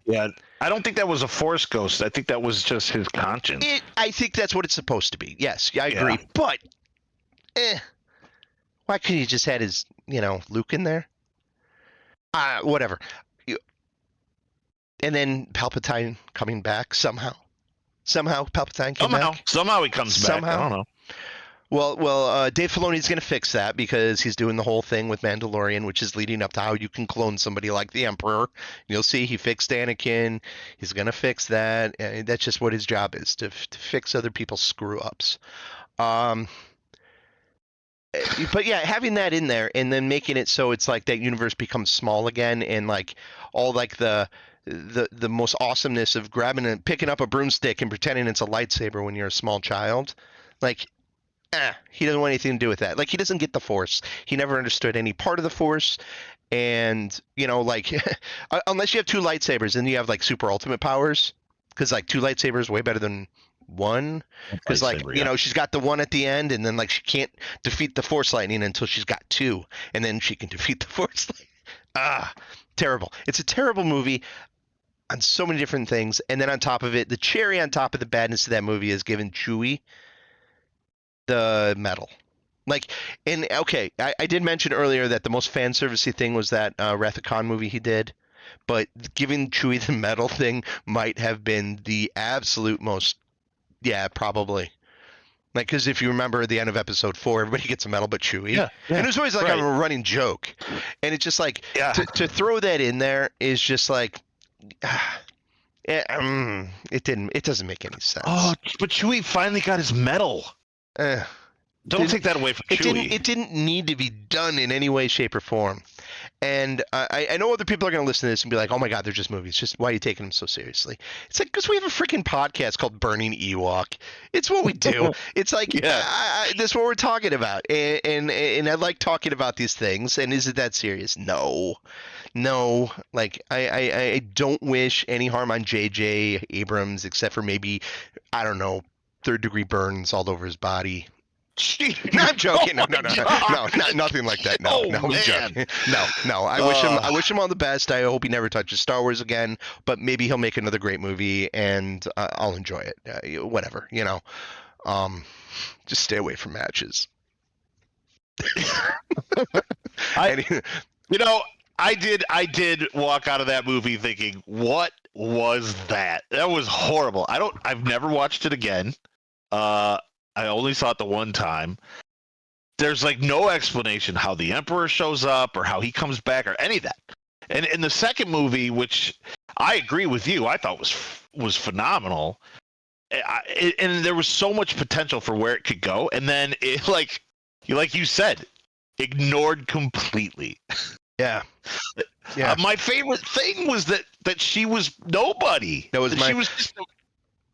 yeah, I don't think that was a Force Ghost. I think that was just his conscience.
I think that's what it's supposed to be. Yes, I agree. Yeah. But, why couldn't he just had his, you know, Luke in there? Whatever. And then Palpatine coming back somehow. Somehow Palpatine came back.
Somehow he comes back. I don't know.
Well, Dave Filoni's going to fix that because he's doing the whole thing with Mandalorian, which is leading up to how you can clone somebody like the Emperor. You'll see he fixed Anakin. He's going to fix that. That's just what his job is, to fix other people's screw-ups. But yeah, having that in there and then making it so it's like that universe becomes small again, and like all like the most awesomeness of grabbing and picking up a broomstick and pretending it's a lightsaber when you're a small child, like. He doesn't want anything to do with that. Like, he doesn't get the Force. He never understood any part of the Force. And, like, unless you have two lightsabers and you have, like, super ultimate powers, because, like, two lightsabers way better than one. Because, like, she's got the one at the end, and then, like, she can't defeat the Force lightning until she's got two, and then she can defeat the Force lightning. Terrible. It's a terrible movie on so many different things. And then on top of it, the cherry on top of the badness of that movie is giving Chewie the medal. Like, and okay, I did mention earlier that the most fan servicey thing was that Wrath of Khan movie he did, but giving Chewie the medal thing might have been the absolute most, probably. Like, because if you remember the end of episode 4, everybody gets a medal but Chewie. Yeah. And it was always like a running joke. And it's just like, to throw that in there is just like, it doesn't make any sense.
Oh, but Chewie finally got his medal. Don't take that away from Chewie.
It didn't need to be done in any way, shape, or form. And I know other people are going to listen to this and be like, oh my God, they're just movies. Just why are you taking them so seriously? It's like, because we have a freaking podcast called Burning Ewok. It's what we do. It's like, this is what we're talking about. And I like talking about these things. And is it that serious? No. Like, I don't wish any harm on JJ Abrams, except for maybe, I don't know, third-degree burns all over his body. No, I'm joking. No, nothing like that. No, I'm joking. No. I wish him all the best. I hope he never touches Star Wars again. But maybe he'll make another great movie, and I'll enjoy it. Whatever, just stay away from matches.
I did walk out of that movie thinking, what was that? That was horrible. I've never watched it again. I only saw it the one time. There's like no explanation how the Emperor shows up or how he comes back or any of that. And in the second movie, which I agree with you, I thought was phenomenal. And there was so much potential for where it could go, and then it like you said, ignored completely.
Yeah.
My favorite thing was that she was nobody.
That was
she was just,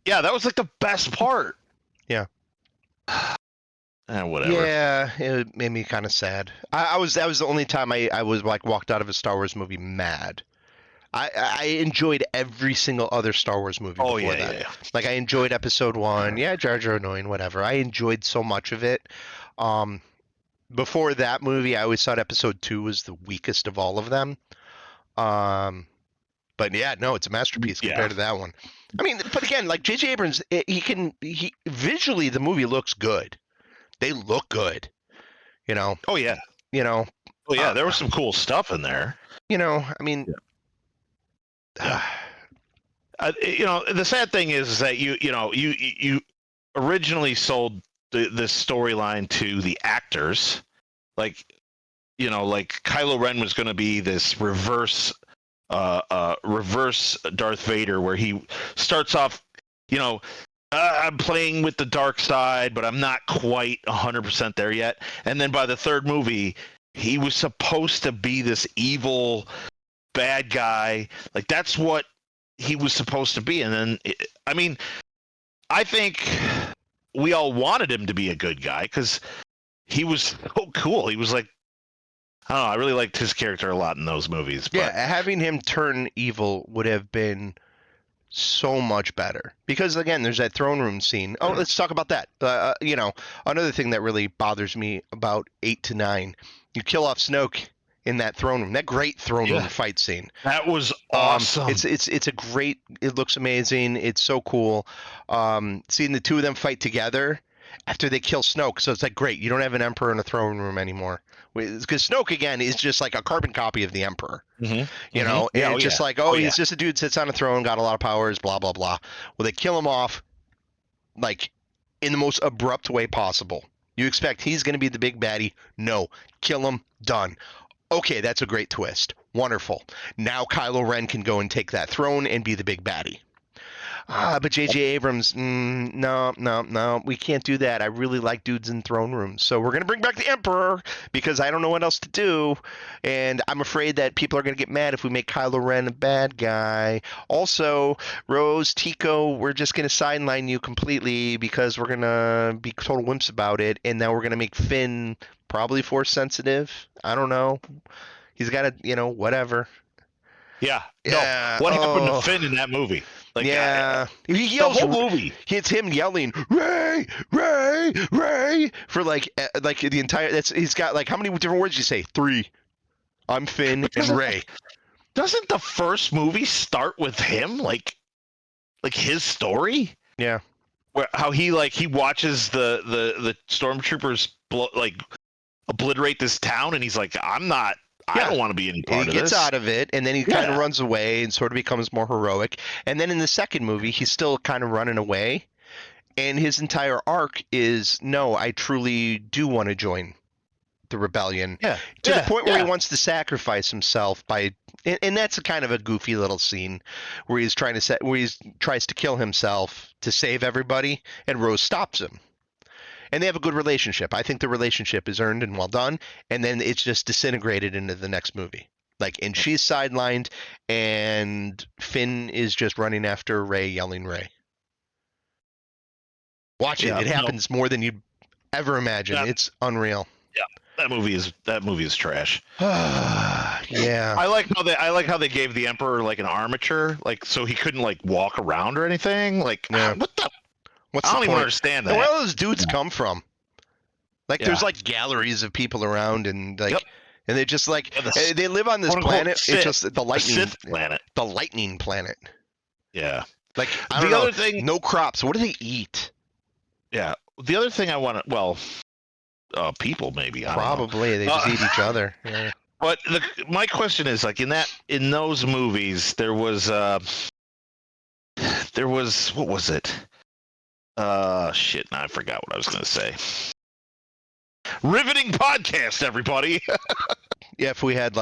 that was like the best part.
Yeah.
Whatever.
Yeah, it made me kind of sad. That was the only time I was like walked out of a Star Wars movie mad. I enjoyed every single other Star Wars movie before that. Yeah. Like, I enjoyed Episode 1. Yeah, Jar Jar annoying, whatever. I enjoyed so much of it. Before that movie, I always thought Episode 2 was the weakest of all of them. But yeah, no, it's a masterpiece compared to that one. I mean, but again, like JJ Abrams, he visually the movie looks good. They look good,
Oh yeah. Oh yeah, there was some cool stuff in there.
I mean,
the sad thing is that you originally sold this storyline to the actors, like Kylo Ren was going to be this reverse Darth Vader, where he starts off, I'm playing with the dark side, but I'm not quite 100% there yet. And then by the third movie, he was supposed to be this evil bad guy. Like, that's what he was supposed to be. And then, I think we all wanted him to be a good guy because he was so cool. He was like, I don't know, I really liked his character a lot in those movies. But...
yeah, having him turn evil would have been so much better. Because, again, there's that throne room scene. Oh, let's talk about that. Another thing that really bothers me about 8 to 9, you kill off Snoke in that throne room, that great throne room fight scene.
That was awesome.
It's a great, it looks amazing. It's so cool. Seeing the two of them fight together after they kill Snoke. So it's like, great, you don't have an Emperor in a throne room anymore. Because Snoke, again, is just like a carbon copy of the Emperor. Mm-hmm. And it's just like, he's just a dude sits on a throne, got a lot of powers, blah, blah, blah. Well, they kill him off, like, in the most abrupt way possible. You expect he's going to be the big baddie. No. Kill him. Done. Okay, that's a great twist. Wonderful. Now Kylo Ren can go and take that throne and be the big baddie. But JJ Abrams, no, we can't do that. I really like dudes in throne rooms. So we're going to bring back the Emperor because I don't know what else to do. And I'm afraid that people are going to get mad if we make Kylo Ren a bad guy. Also, Rose, Tico, we're just going to sideline you completely because we're going to be total wimps about it. And now we're going to make Finn probably force sensitive. I don't know. He's got to, whatever.
Yeah.
Yeah.
No. What happened to Finn in that movie? Like,
yeah,
he yells the whole movie.
It's him yelling "Ray, Ray, Ray" for like the entire. He's got like how many different words did you say? 3. I'm Finn and Ray.
Doesn't the first movie start with him like his story?
Yeah.
Where how he watches the stormtroopers obliterate this town, and he's like, I don't want to be any part of this.
He gets out of it, and then he kind of runs away and sort of becomes more heroic. And then in the second movie, he's still kind of running away. And his entire arc is, no, I truly do want to join the rebellion.
Yeah.
To the point where he wants to sacrifice himself and that's a kind of a goofy little scene where he tries to kill himself to save everybody, and Rose stops him. And they have a good relationship. I think the relationship is earned and well done. And then it's just disintegrated into the next movie. And she's sidelined, and Finn is just running after Ray, yelling Ray. Watch it. It happens more than you'd ever imagine. It's unreal.
Yeah, that movie is trash.
Yeah.
I like how they gave the Emperor an armature, so he couldn't walk around or anything. What the. I don't even understand that.
Where do those dudes come from? There's galleries of people around, and and they just they live on this planet. It's just the lightning
planet.
The lightning planet.
Yeah.
I don't know. No crops. What do they eat?
Yeah. The other thing I want to, people maybe.
Probably they just eat each other. Yeah.
But my question is in those movies there was what was it? Shit, now I forgot what I was going to say. Riveting podcast, everybody.
Yeah, if we had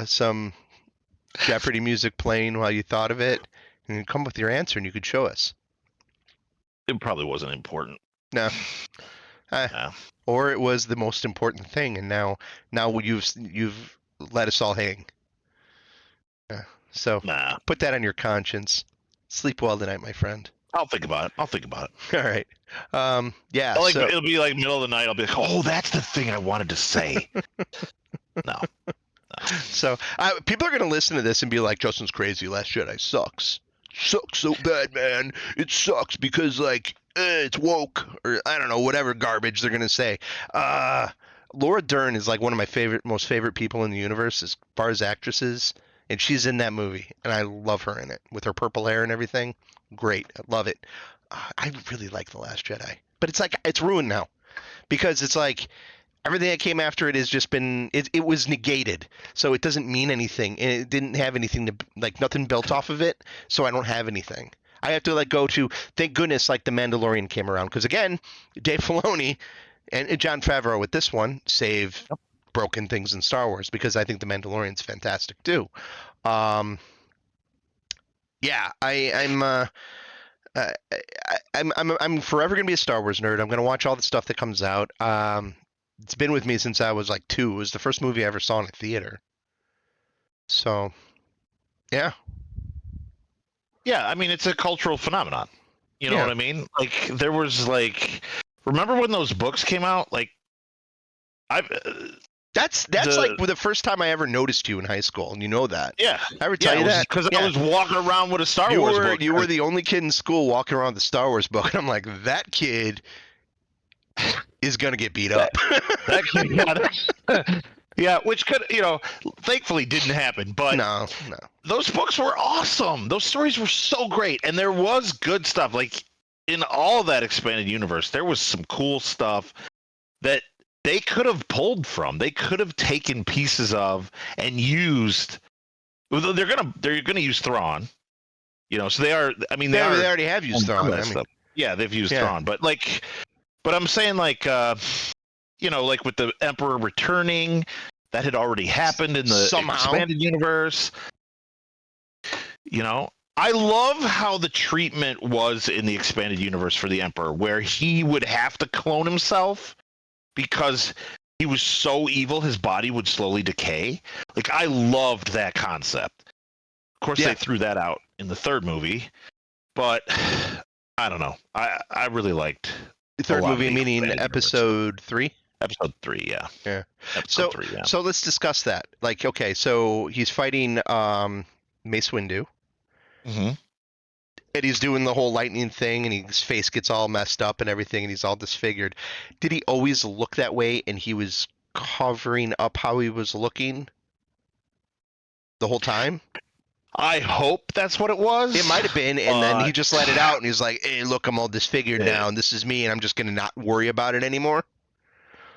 some Jeopardy music playing while you thought of it, and you come with your answer and you could show us.
It probably wasn't important.
No. Or it was the most important thing, and now you've let us all hang. So put that on your conscience. Sleep well tonight, my friend.
I'll think about it.
All right. Yeah.
It'll be middle of the night. I'll be like, oh, that's the thing I wanted to say. No.
So people are going to listen to this and be like, Justin's crazy. Last Jedi sucks. Sucks so bad, man. It sucks because it's woke, or I don't know, whatever garbage they're going to say. Laura Dern is one of my most favorite people in the universe as far as actresses. And she's in that movie, and I love her in it with her purple hair and everything. Great. I love it. I really like The Last Jedi. But it's ruined now because it's everything that came after it has just been it was negated. So it doesn't mean anything. And it didn't have anything to nothing built off of it. So I don't have anything. I have to go to, thank goodness, The Mandalorian came around. Because again, Dave Filoni and Jon Favreau with this one save broken things in Star Wars, because I think The Mandalorian's fantastic too. I'm forever gonna be a Star Wars nerd. I'm gonna watch all the stuff that comes out. It's been with me since I was 2. It was the first movie I ever saw in a theater. So, yeah.
Yeah, I mean, it's a cultural phenomenon. You know what I mean? There was remember when those books came out?
That's the first time I ever noticed you in high school, and you know that.
Yeah.
I ever tell you that?
Because I was walking around with a Star Wars book.
You were the only kid in school walking around with the Star Wars book, and I'm like, that kid is going to get beat up.
That kid, yeah, which could, thankfully didn't happen. But
no.
Those books were awesome. Those stories were so great. And there was good stuff. In all that expanded universe, there was some cool stuff that they could have pulled from. They could have taken pieces of and used. They're gonna use Thrawn, so they are. I mean, they
already have used Thrawn.
Yeah, they've used Thrawn, but But I'm saying like like with the Emperor returning, that had already happened in the
Somehow.
expanded universe. I love how the treatment was in the expanded universe for the Emperor, where he would have to clone himself because he was so evil his body would slowly decay. Like, I loved that concept. Of course, they threw that out in the third movie, but I don't know. I really liked
the third movie, meaning episode 3?
Episode 3, yeah.
Yeah.
Episode 3, yeah.
So let's discuss that. Like, okay, so he's fighting Mace Windu.
Mm-hmm.
And he's doing the whole lightning thing, and his face gets all messed up and everything, and he's all disfigured. Did he always look that way, and he was covering up how he was looking the whole time?
I hope that's what it was.
It might have been, and then he just let it out, and he's like, hey, look, I'm all disfigured now, and this is me, and I'm just going to not worry about it anymore?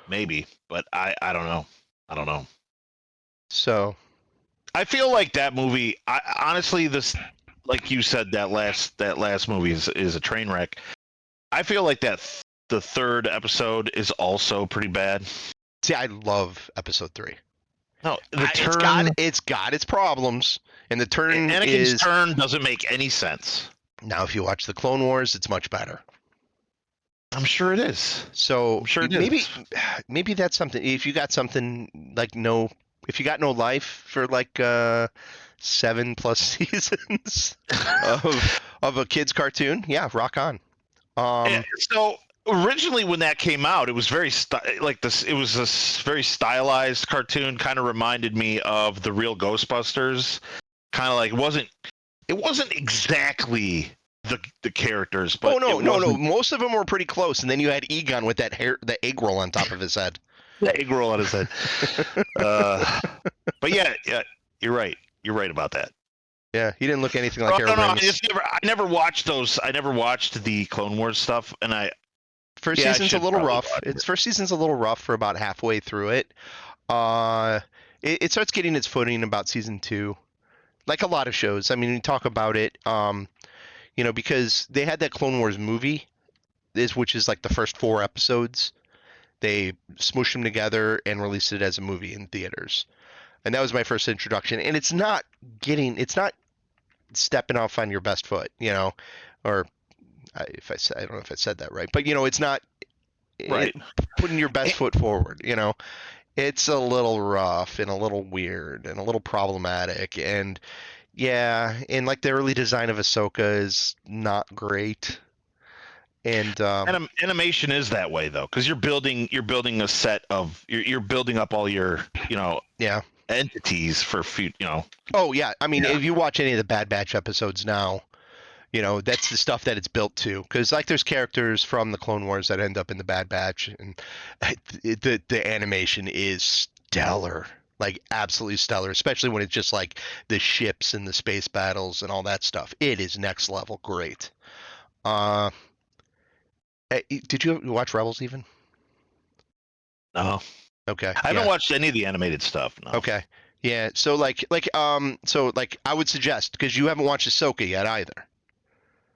Maybe,
but I don't know. I don't know.
So
I feel like that movie, honestly, this, like you said, that last movie is a train wreck. I feel like the third episode is also pretty bad.
See, I love episode 3.
No,
it's got its problems, and the turn
Anakin's turn doesn't make any sense.
Now, if you watch the Clone Wars, it's much better.
I'm sure it is.
So
I'm sure it
maybe that's something. If you got something like if you got no life for like 7+ seasons of a kids cartoon, yeah, rock on.
So originally, when that came out, it was very it was a very stylized cartoon. Kind of reminded me of the real Ghostbusters. Kind of like it wasn't exactly the characters, but
no. Most of them were pretty close, and then you had Egon with the egg roll on top of his head.
The egg roll on his head. But yeah, you're right. You're right about that.
Yeah, he didn't look anything like Abrams.
No, I never watched those. I never watched the Clone Wars stuff, and
First season's a little rough. First season's a little rough for about halfway through it. It starts getting its footing about season 2, like a lot of shows. I mean, we talk about it, because they had that Clone Wars movie, which is like the first 4 episodes. They smooshed them together and released it as a movie in theaters, and that was my first introduction. And it's not stepping off on your best foot, or I don't know if I said that right, but it's not putting your best foot forward. It's a little rough and a little weird and a little problematic, and like the early design of Ahsoka is not great. And
animation is that way though, because you're building a set of you're building up all your entities for
Oh yeah, I mean if you watch any of the Bad Batch episodes now, that's the stuff that it's built to. Because like there's characters from the Clone Wars that end up in the Bad Batch, and the animation is stellar, like absolutely stellar. Especially when it's just like the ships and the space battles and all that stuff. It is next level great. Did you watch Rebels even?
No.
Okay.
I haven't watched any of the animated stuff. No.
Okay. Yeah. So I would suggest, because you haven't watched Ahsoka yet either.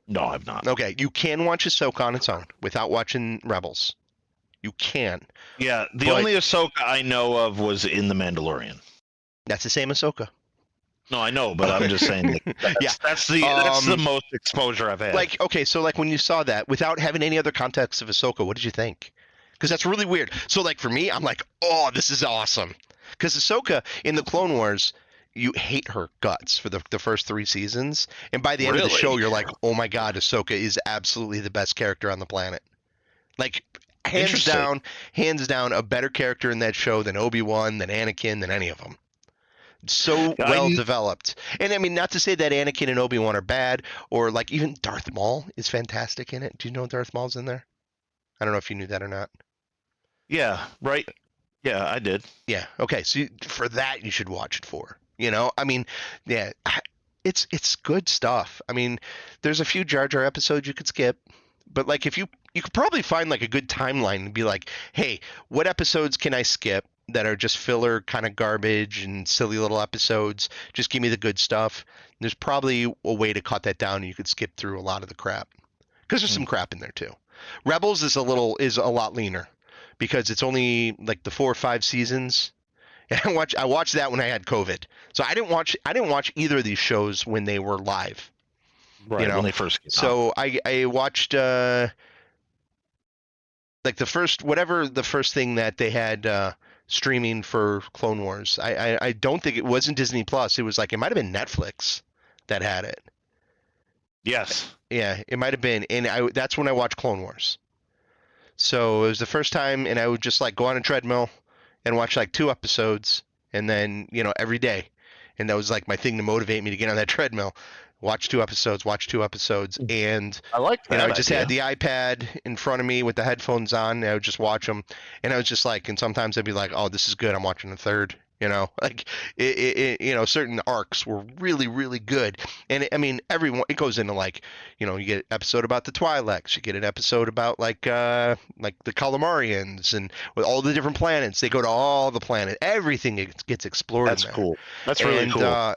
No, I've not.
Okay. You can watch Ahsoka on its own without watching Rebels. You can.
Yeah. The only Ahsoka I know of was in The Mandalorian.
That's the same Ahsoka.
No, I know, but I'm just saying. That's the most exposure I've had.
Like, okay, so like when you saw that, without having any other context of Ahsoka, what did you think? Because that's really weird. So like for me, I'm like, oh, this is awesome. Because Ahsoka in the Clone Wars, you hate her guts for the first 3 seasons, and by the end of the show, you're like, oh my god, Ahsoka is absolutely the best character on the planet. Like hands down, a better character in that show than Obi-Wan, than Anakin, than any of them. So well developed. And I mean, not to say that Anakin and Obi-Wan are bad, or like even Darth Maul is fantastic in it. Do you know Darth Maul's in there? I don't know if you knew that or not.
Yeah, right. Yeah, I did.
Yeah. Okay. So for that, you should watch it for. I mean, yeah, it's good stuff. I mean, there's a few Jar Jar episodes you could skip, but like if you could probably find like a good timeline and be like, hey, what episodes can I skip that are just filler kind of garbage and silly little episodes? Just give me the good stuff. There's probably a way to cut that down, and you could skip through a lot of the crap. because there's some crap in there too. Rebels is a lot leaner because it's only like the 4 or 5 seasons. And I watched that when I had COVID, so I didn't watch either of these shows when they were live.
Right, when they first came out.
So I watched like the first thing that they had streaming for Clone Wars. I don't think it wasn't Disney Plus. It was like it might have been Netflix that had it.
Yes.
Yeah, it might have been, and that's when I watched Clone Wars. So it was the first time, and I would just like go on a treadmill and watch like 2 episodes, and then every day, and that was like my thing to motivate me to get on that treadmill. Watch 2 episodes, and
I like that.
I just had the iPad in front of me with the headphones on, and I would just watch them, and I was just like, and sometimes I'd be like, oh, this is good, I'm watching the third, like certain arcs were really, really good, and I mean, it goes into like, you get an episode about the Twi'leks, you get an episode about like the Calamarians, and with all the different planets, they go to all the planets, everything gets explored.
That's cool. That's really cool.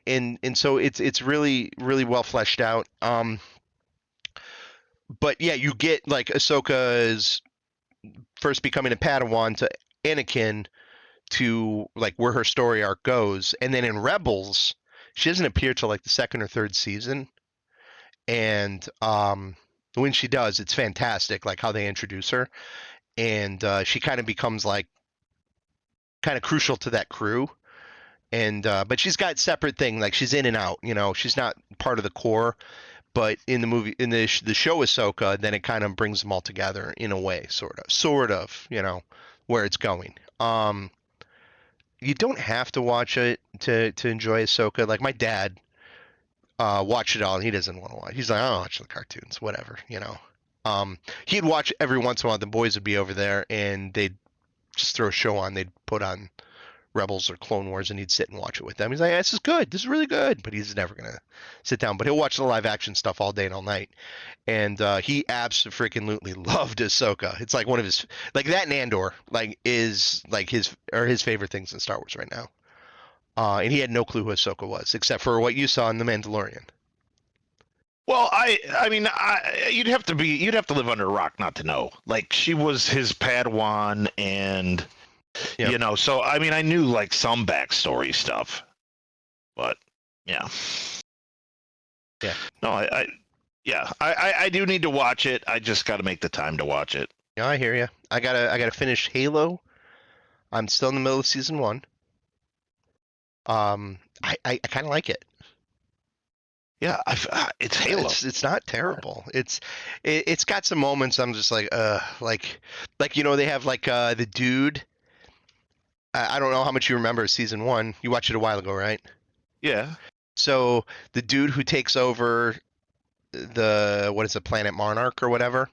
And so it's really, really well fleshed out. But yeah, you get like Ahsoka's first becoming a Padawan to Anakin, to like where her story arc goes, and then in Rebels, she doesn't appear till like the 2nd or 3rd season, and when she does, it's fantastic, like how they introduce her, and she kind of becomes like kind of crucial to that crew. And but she's got separate thing, like she's in and out, she's not part of the core, but in the movie, in the show Ahsoka, then it kind of brings them all together in a way, sort of, where it's going. You don't have to watch it to enjoy Ahsoka. Like my dad watched it all, and he doesn't want to watch. He's like, I don't watch the cartoons, whatever, He'd watch every once in a while. The boys would be over there, and they'd just throw a show on. They'd put on Rebels or Clone Wars, and he'd sit and watch it with them. He's like, this is good. This is really good. But he's never going to sit down. But he'll watch the live action stuff all day and all night. And he absolutely loved Ahsoka. It's like one of his, like that and Andor, like is like his favorite things in Star Wars right now. And he had no clue who Ahsoka was, except for what you saw in The Mandalorian.
Well, I mean, you'd have to live under a rock not to know. Like, she was his Padawan, and
Yep.
so I mean, I knew like some backstory stuff, but yeah. No, I do need to watch it. I just got to make the time to watch it.
Yeah, I hear you. I gotta finish Halo. I'm still in the middle of season 1. I kind of like it.
Yeah, it's Halo.
It's not terrible. It's got some moments I'm just like they have like the dude. I don't know how much you remember season 1. You watched it a while ago, right?
Yeah.
So the dude who takes over the Planet Monarch or whatever,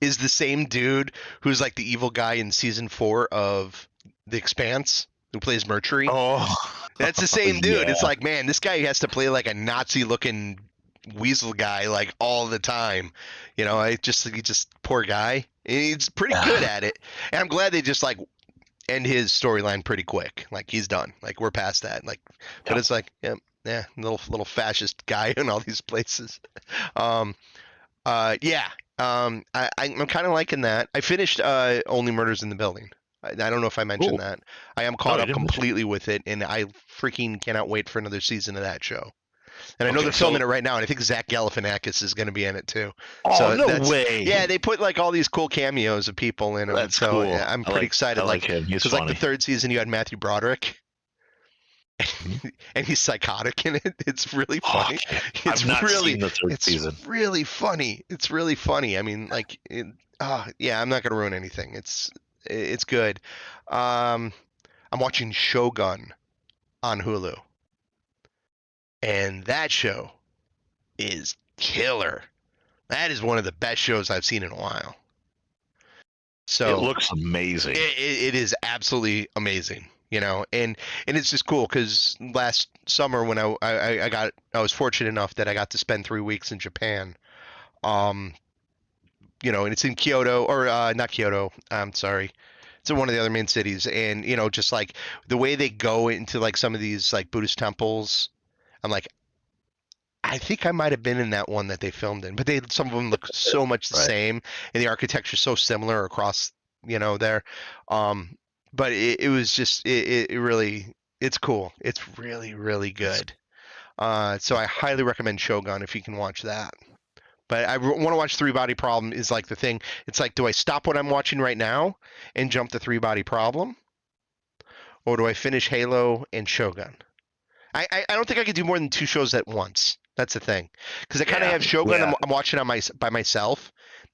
is the same dude who's like the evil guy in season 4 of The Expanse, who plays Mercury.
Oh,
that's the same dude.
Yeah.
It's like, man, this guy has to play like a Nazi-looking weasel guy like all the time. He just poor guy. He's pretty good at it, and I'm glad they just like end his storyline pretty quick. Like, he's done. Like, we're past that. Like, but it's like, yeah, little fascist guy in all these places. I'm kind of liking that. I finished Only Murders in the Building. I don't know if I mentioned that. I am caught up completely with it, and I freaking cannot wait for another season of that show. And I know they're filming it right now, and I think Zach Galifianakis is going to be in it too.
Oh, no way!
Yeah, they put like all these cool cameos of people in them.
That's
cool.
Yeah,
I'm pretty excited.
I like him. He's
funny. Like the 3rd season, you had Matthew Broderick. And he's psychotic in it. It's really funny.
I've not seen the 3rd season.
It's really funny. It's really funny. I mean, like, I'm not going to ruin anything. It's good. I'm watching Shogun on Hulu, and that show is killer. That is one of the best shows I've seen in a while. So
it looks amazing.
It is absolutely amazing. And it's just cool because last summer when I was fortunate enough that I got to spend 3 weeks in Japan, and it's in Kyoto, or not Kyoto, I'm sorry, it's in one of the other main cities, and just like the way they go into like some of these like Buddhist temples, I'm like, I think I might have been in that one that they filmed in, but some of them look so much the same, and the architecture so similar across, there. But it was just it really it's cool. It's really really good. So I highly recommend Shogun if you can watch that. But I want to watch Three Body Problem is like the thing. It's like, do I stop what I'm watching right now and jump to Three Body Problem, or do I finish Halo and Shogun? I don't think I could do more than 2 shows at once. That's the thing, because I kind of have Shogun. I'm watching by myself,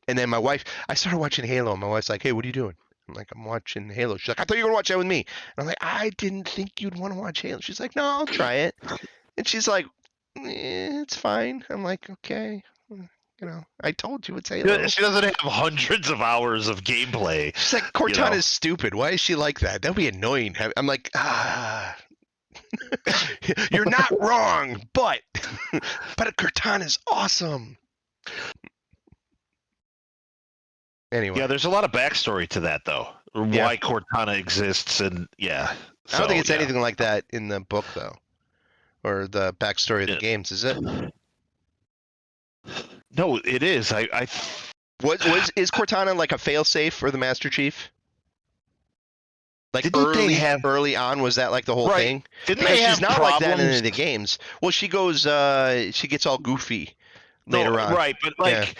and then my wife. I started watching Halo, and my wife's like, "Hey, what are you doing?" I'm like, "I'm watching Halo." She's like, "I thought you were gonna watch that with me." And I'm like, "I didn't think you'd want to watch Halo." She's like, "No, I'll try it." And she's like, "It's fine." I'm like, "Okay." I told you it's Halo.
She doesn't have hundreds of hours of gameplay.
She's like, Cortana's stupid. Why is she like that? That'd be annoying. I'm like, you're not wrong, but Cortana's awesome. Anyway.
Yeah, there's a lot of backstory to that, though. Why Cortana exists, and I
don't think it's anything like that in the book, though, or the backstory of the games, is it?
No, it is.
Is Cortana like a failsafe for the Master Chief? Like early on, was that like the whole thing?
Didn't they have
she's not
problems?
like that in the games. Well, she goes, she gets all goofy later on.
Right, but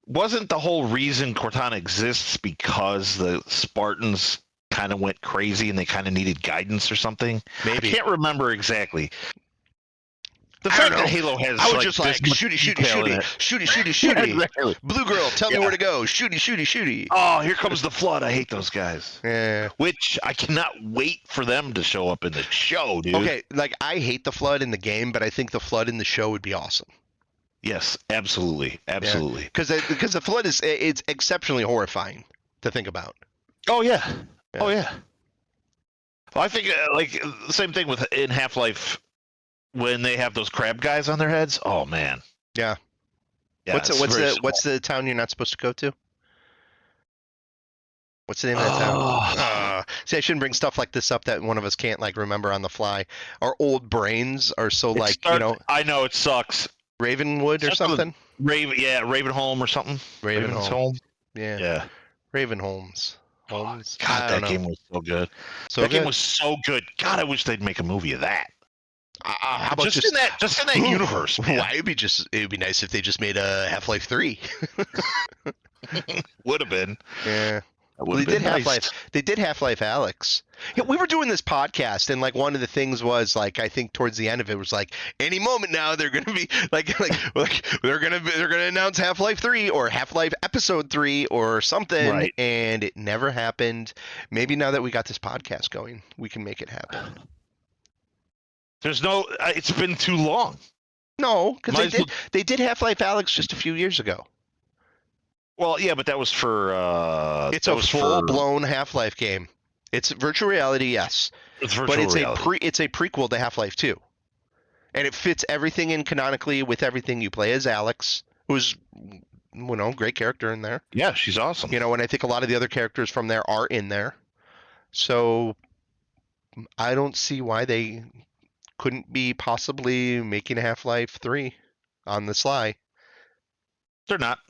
wasn't the whole reason Cortana exists because the Spartans kind of went crazy and they kind of needed guidance or something?
Maybe.
I can't remember exactly. The fact that Halo has
I was just like shooty.
Exactly.
Blue girl, tell me where to go. Shooty.
Oh, here comes the Flood. I hate those guys.
Yeah.
Which I cannot wait for them to show up in the show, dude.
Okay, like I hate the Flood in the game, but I think the Flood in the show would be awesome.
Yes, absolutely.
Because the Flood it's exceptionally horrifying to think about.
Oh yeah. Oh yeah. Well, I think like the same thing in Half-Life. When they have those crab guys on their heads, oh man.
Yeah. What's the town you're not supposed to go to? What's the name of that town? See, I shouldn't bring stuff like this up that one of us can't like remember on the fly. Our old brains are so
I know it sucks.
Ravenwood or something.
Ravenholm or something.
Ravenholm. Yeah.
Ravenholms.
Holmes.
God, that game was so good. Game was so good. God, I wish they'd make a movie of that.
How about
just in that universe? Man.
Why it'd be nice if they just made a Half-Life 3.
Would have been.
Yeah. Well, they did Half-Life. They did Half-Life Alyx. Yeah, we were doing this podcast, and like one of the things was like I think towards the end of it was like any moment now they're gonna be like they're gonna announce Half-Life 3 or Half-Life Episode 3 or something, and it never happened. Maybe now that we got this podcast going, we can make it happen.
There's no. It's been too long.
No, because they did Half-Life Alyx just a few years ago.
Well, yeah, but that was for.
It's a full-blown Half-Life game. It's virtual reality, yes.
It's virtual reality.
It's a prequel to Half-Life 2, and it fits everything in canonically with everything. You play as Alyx, who's great character in there.
Yeah, she's awesome.
And I think a lot of the other characters from there are in there. So I don't see why they couldn't be possibly making a Half-Life 3 on the sly.
They're not.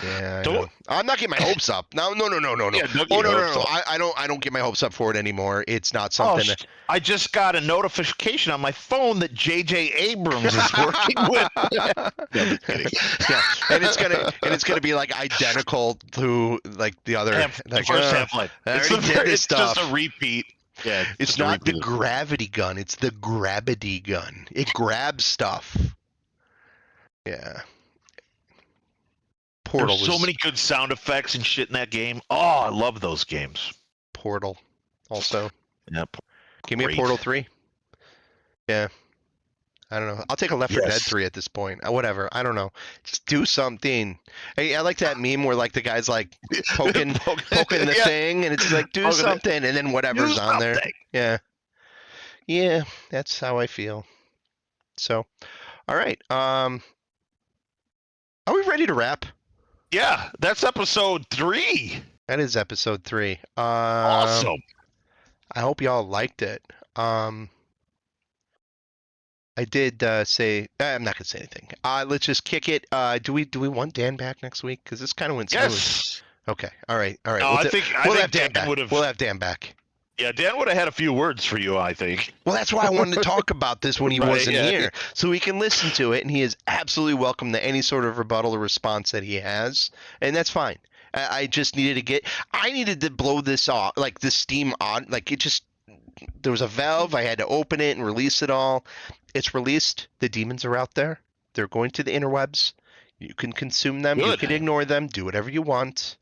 Yeah, I'm not getting my hopes up. No. Yeah, no. I don't get my hopes up for it anymore. It's not something.
I just got a notification on my phone that JJ Abrams is working with. No, just kidding.
Yeah, and it's gonna be like identical to like the other
first Half-Life. It's just a repeat. Yeah,
it's not the gravity gun. It's the grabity gun. It grabs stuff. Yeah.
Portal. There's so many good sound effects and shit in that game. Oh, I love those games.
Portal, also.
Yep.
Give me a Portal 3. Yeah. I don't know. I'll take a Left 4 Dead 3 at this point. Whatever. I don't know. Just do something. Hey, I like that meme where like the guy's like poking the thing, and it's like do something, and then whatever's on there. Yeah. Yeah, that's how I feel. So, all right. Are we ready to wrap?
Yeah, that's episode 3.
That is episode 3.
Awesome.
I hope y'all liked it. I did say I'm not gonna say anything. Let's just kick it. Do we want Dan back next week? Because this kind of went smooth.
Yes.
Okay. All right. All right.
No, I think
we'll
think
have Dan back.
would have.
We'll have Dan back.
Yeah, Dan would have had a few words for you, I think.
Well, that's why I wanted to talk about this when he
Right,
wasn't
yeah.
here, so we can listen to it, and he is absolutely welcome to any sort of rebuttal or response that he has, and that's fine. I just I needed to blow this off, like this steam on, like it just, there was a valve, I had to open it and release it all. It's released. The demons are out there. They're going to the interwebs. You can consume them.
Good.
You can ignore them. Do whatever you want.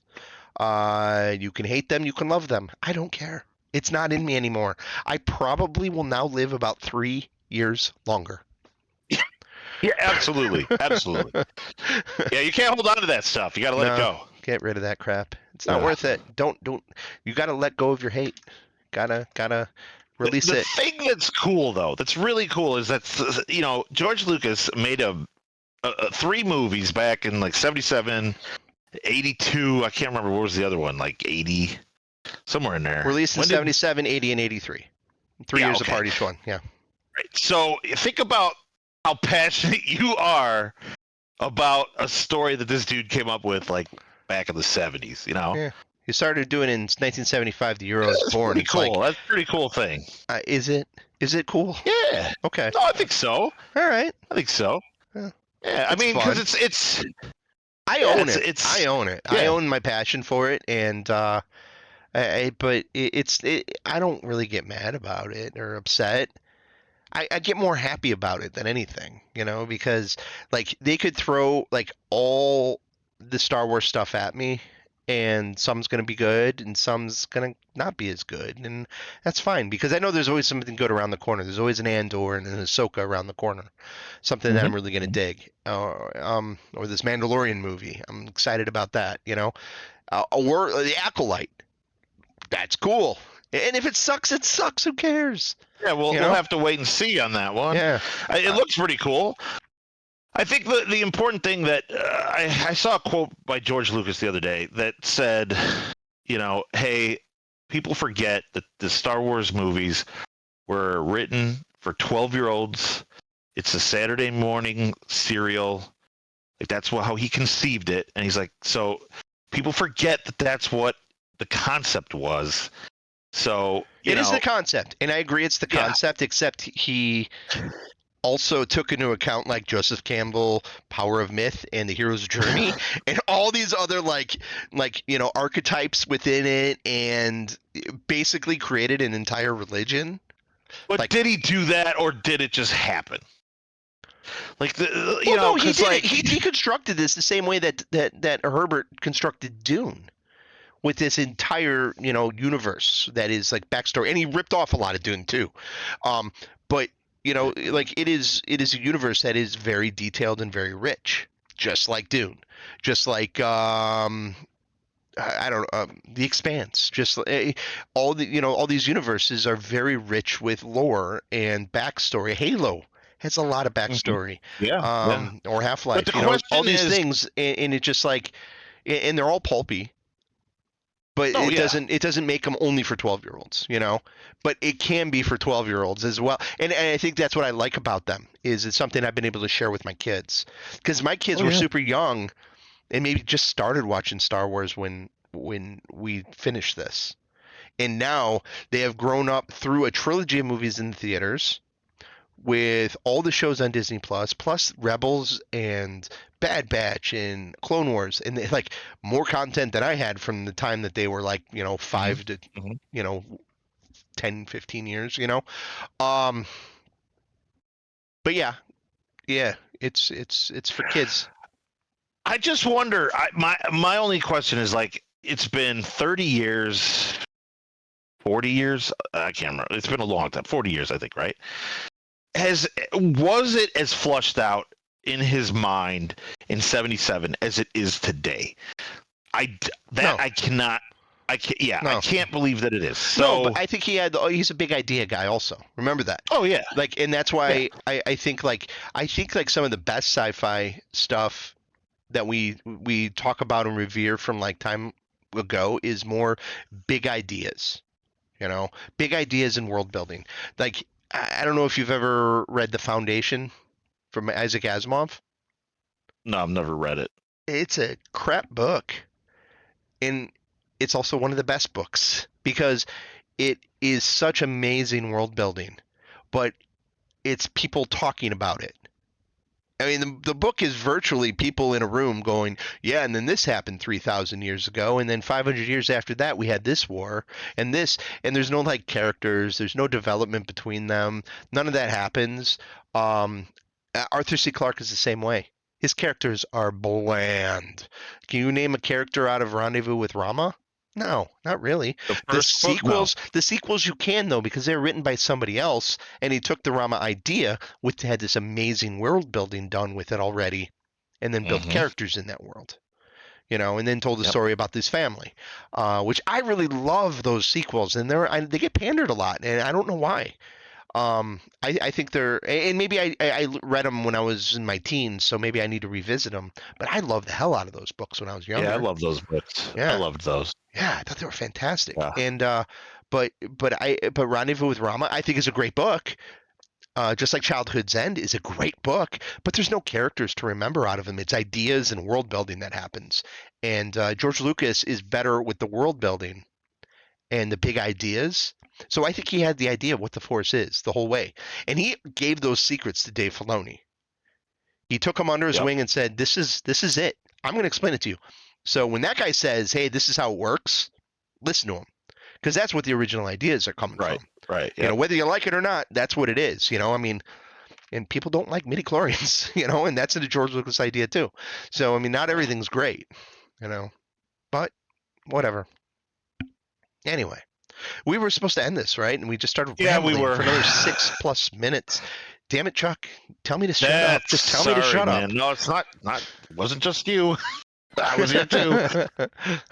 You can hate them. You can love them. I don't care. It's not in me anymore. I probably will now live about 3 years longer.
Yeah, absolutely. Absolutely. Yeah, you can't hold on to that stuff. You got to let it go.
Get rid of that crap. It's not worth it. Don't. You got to let go of your hate. Gotta release it.
The thing that's cool, though, that's really cool is that, George Lucas made 3 movies back in like 77, 82. I can't remember what was the other one, like 80, somewhere in there.
Released in 77, 80, and 83. 3 years apart each one. Yeah.
Right. So think about how passionate you are about a story that this dude came up with, like back in the 70s.
Yeah. He started doing it in 1975. The year I was born.
Pretty cool. That's a pretty cool thing.
Is it? Is it cool?
Yeah.
Okay.
No, I think so.
All right.
I think so. Yeah. I mean, because it's.
I own it. I own it.
Yeah.
I own my passion for it, and but I don't really get mad about it or upset. I get more happy about it than anything, because like they could throw like all the Star Wars stuff at me, and some's gonna be good and some's gonna not be as good, and that's fine because I know there's always something good around the corner. There's always an Andor and an Ahsoka around the corner, something that I'm really gonna dig, or this Mandalorian movie. I'm excited about that, or the Acolyte. That's cool. And if it sucks, it sucks. Who cares?
Yeah, we'll have to wait and see on that one.
Yeah,
it looks pretty cool. I think the important thing that I saw a quote by George Lucas the other day that said, hey, people forget that the Star Wars movies were written for 12-year-olds. It's a Saturday morning serial. Like that's how he conceived it, and he's like, so people forget that that's what the concept was. So
it is the concept, and I agree it's the concept, except he also took into account like Joseph Campbell, Power of Myth, and The Hero's Journey, and all these other like archetypes within it, and basically created an entire religion.
But did he do that, or did it just happen? Like he
did it. He constructed this the same way that Herbert constructed Dune, with this entire universe that is like backstory, and he ripped off a lot of Dune too, but like it is a universe that is very detailed and very rich, just like Dune, just like The Expanse, just all these universes are very rich with lore and backstory. Halo has a lot of backstory, or Half-Life, all these things, and it's just like, and they're all pulpy. But it doesn't make them only for 12-year-olds, But it can be for 12-year-olds as well. And I think that's what I like about them, is it's something I've been able to share with my kids. Because my kids were super young and maybe just started watching Star Wars when we finished this. And now they have grown up through a trilogy of movies in the theaters with all the shows on Disney plus Rebels and Bad Batch and Clone Wars, and they, like, more content than I had from the time that they were like 5 to 10, 15 years, but yeah, it's for kids.
I just wonder, my only question is, like, it's been 30 years, 40 years, I can't remember, it's been a long time, 40 years I think, right? Was it as flushed out in his mind in 77 as it is today? I can't believe that it is. So,
but I think he's a big idea guy also. Remember that.
Oh yeah.
Like, and that's why I think some of the best sci-fi stuff that we talk about and revere from like time ago is more big ideas, big ideas in world building. Like, I don't know if you've ever read The Foundation from Isaac Asimov.
No, I've never read it.
It's a crap book, and it's also one of the best books because it is such amazing world building, but it's people talking about it. I mean, the book is virtually people in a room going, yeah, and then this happened 3,000 years ago, and then 500 years after that, we had this war, and this, and there's no like characters, there's no development between them, none of that happens. Arthur C. Clarke is the same way. His characters are bland. Can you name a character out of Rendezvous with Rama? No, not really. The sequels you can though, because they're written by somebody else, and he took the Rama idea, which had this amazing world building done with it already, and then built characters in that world, and then told the story about this family, which I really love those sequels, and they get pandered a lot, and I don't know why. I think they're, and maybe I read them when I was in my teens, so maybe I need to revisit them. But I loved the hell out of those books when I was younger.
Yeah, I love those books. Yeah. I loved those.
Yeah, I thought they were fantastic. Yeah. And but Rendezvous with Rama, I think is a great book. Just like Childhood's End is a great book, but there's no characters to remember out of them. It's ideas and world building that happens. And George Lucas is better with the world building and the big ideas. So I think he had the idea of what the Force is the whole way. And he gave those secrets to Dave Filoni. He took him under his wing and said, this is it. I'm going to explain it to you. So when that guy says, hey, this is how it works, listen to him. Because that's what the original ideas are coming from.
Right.
Yep. Whether you like it or not, that's what it is. I mean, and people don't like midichlorians, and that's a George Lucas idea too. So, I mean, not everything's great, but whatever. Anyway. We were supposed to end this, right? And we just started rambling for another 6+ minutes. Damn it, Chuck. Tell me to shut up. Just tell me to shut up.
No, it's not. It wasn't just you. I was here too.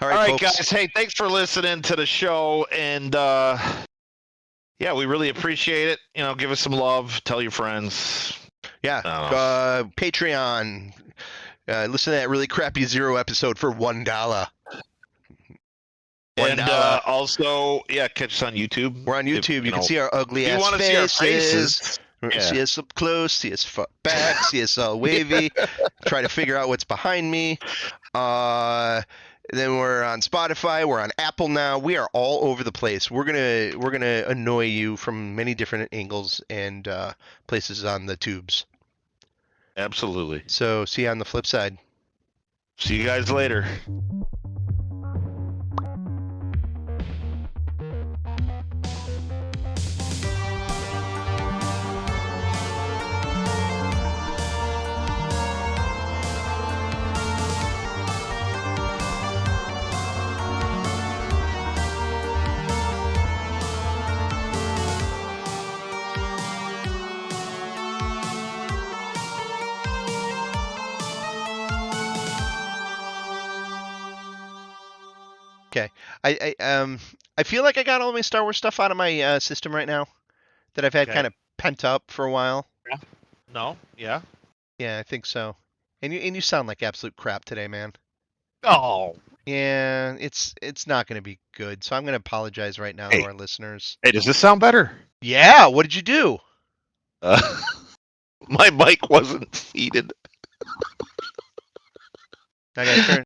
All right, guys. Hey, thanks for listening to the show. And yeah, we really appreciate it. Give us some love. Tell your friends.
Yeah. Patreon. Listen to that really crappy Zero episode for $1.
And also, catch us on YouTube.
We're on YouTube. You can see our ugly ass faces. See our faces. See us up close. See us back. See us all wavy. Try to figure out what's behind me. Then we're on Spotify. We're on Apple now. We are all over the place. We're gonna annoy you from many different angles and places on the tubes.
Absolutely.
So see you on the flip side.
See you guys later.
Okay, I feel like I got all my Star Wars stuff out of my system right now that I've had kind of pent up for a while.
Yeah. No. Yeah.
Yeah, I think so. And you sound like absolute crap today, man.
Oh.
Yeah, it's not going to be good. So I'm going to apologize right now to our listeners.
Hey, does this sound better?
Yeah. What did you do?
My mic wasn't seated.
I got to turn.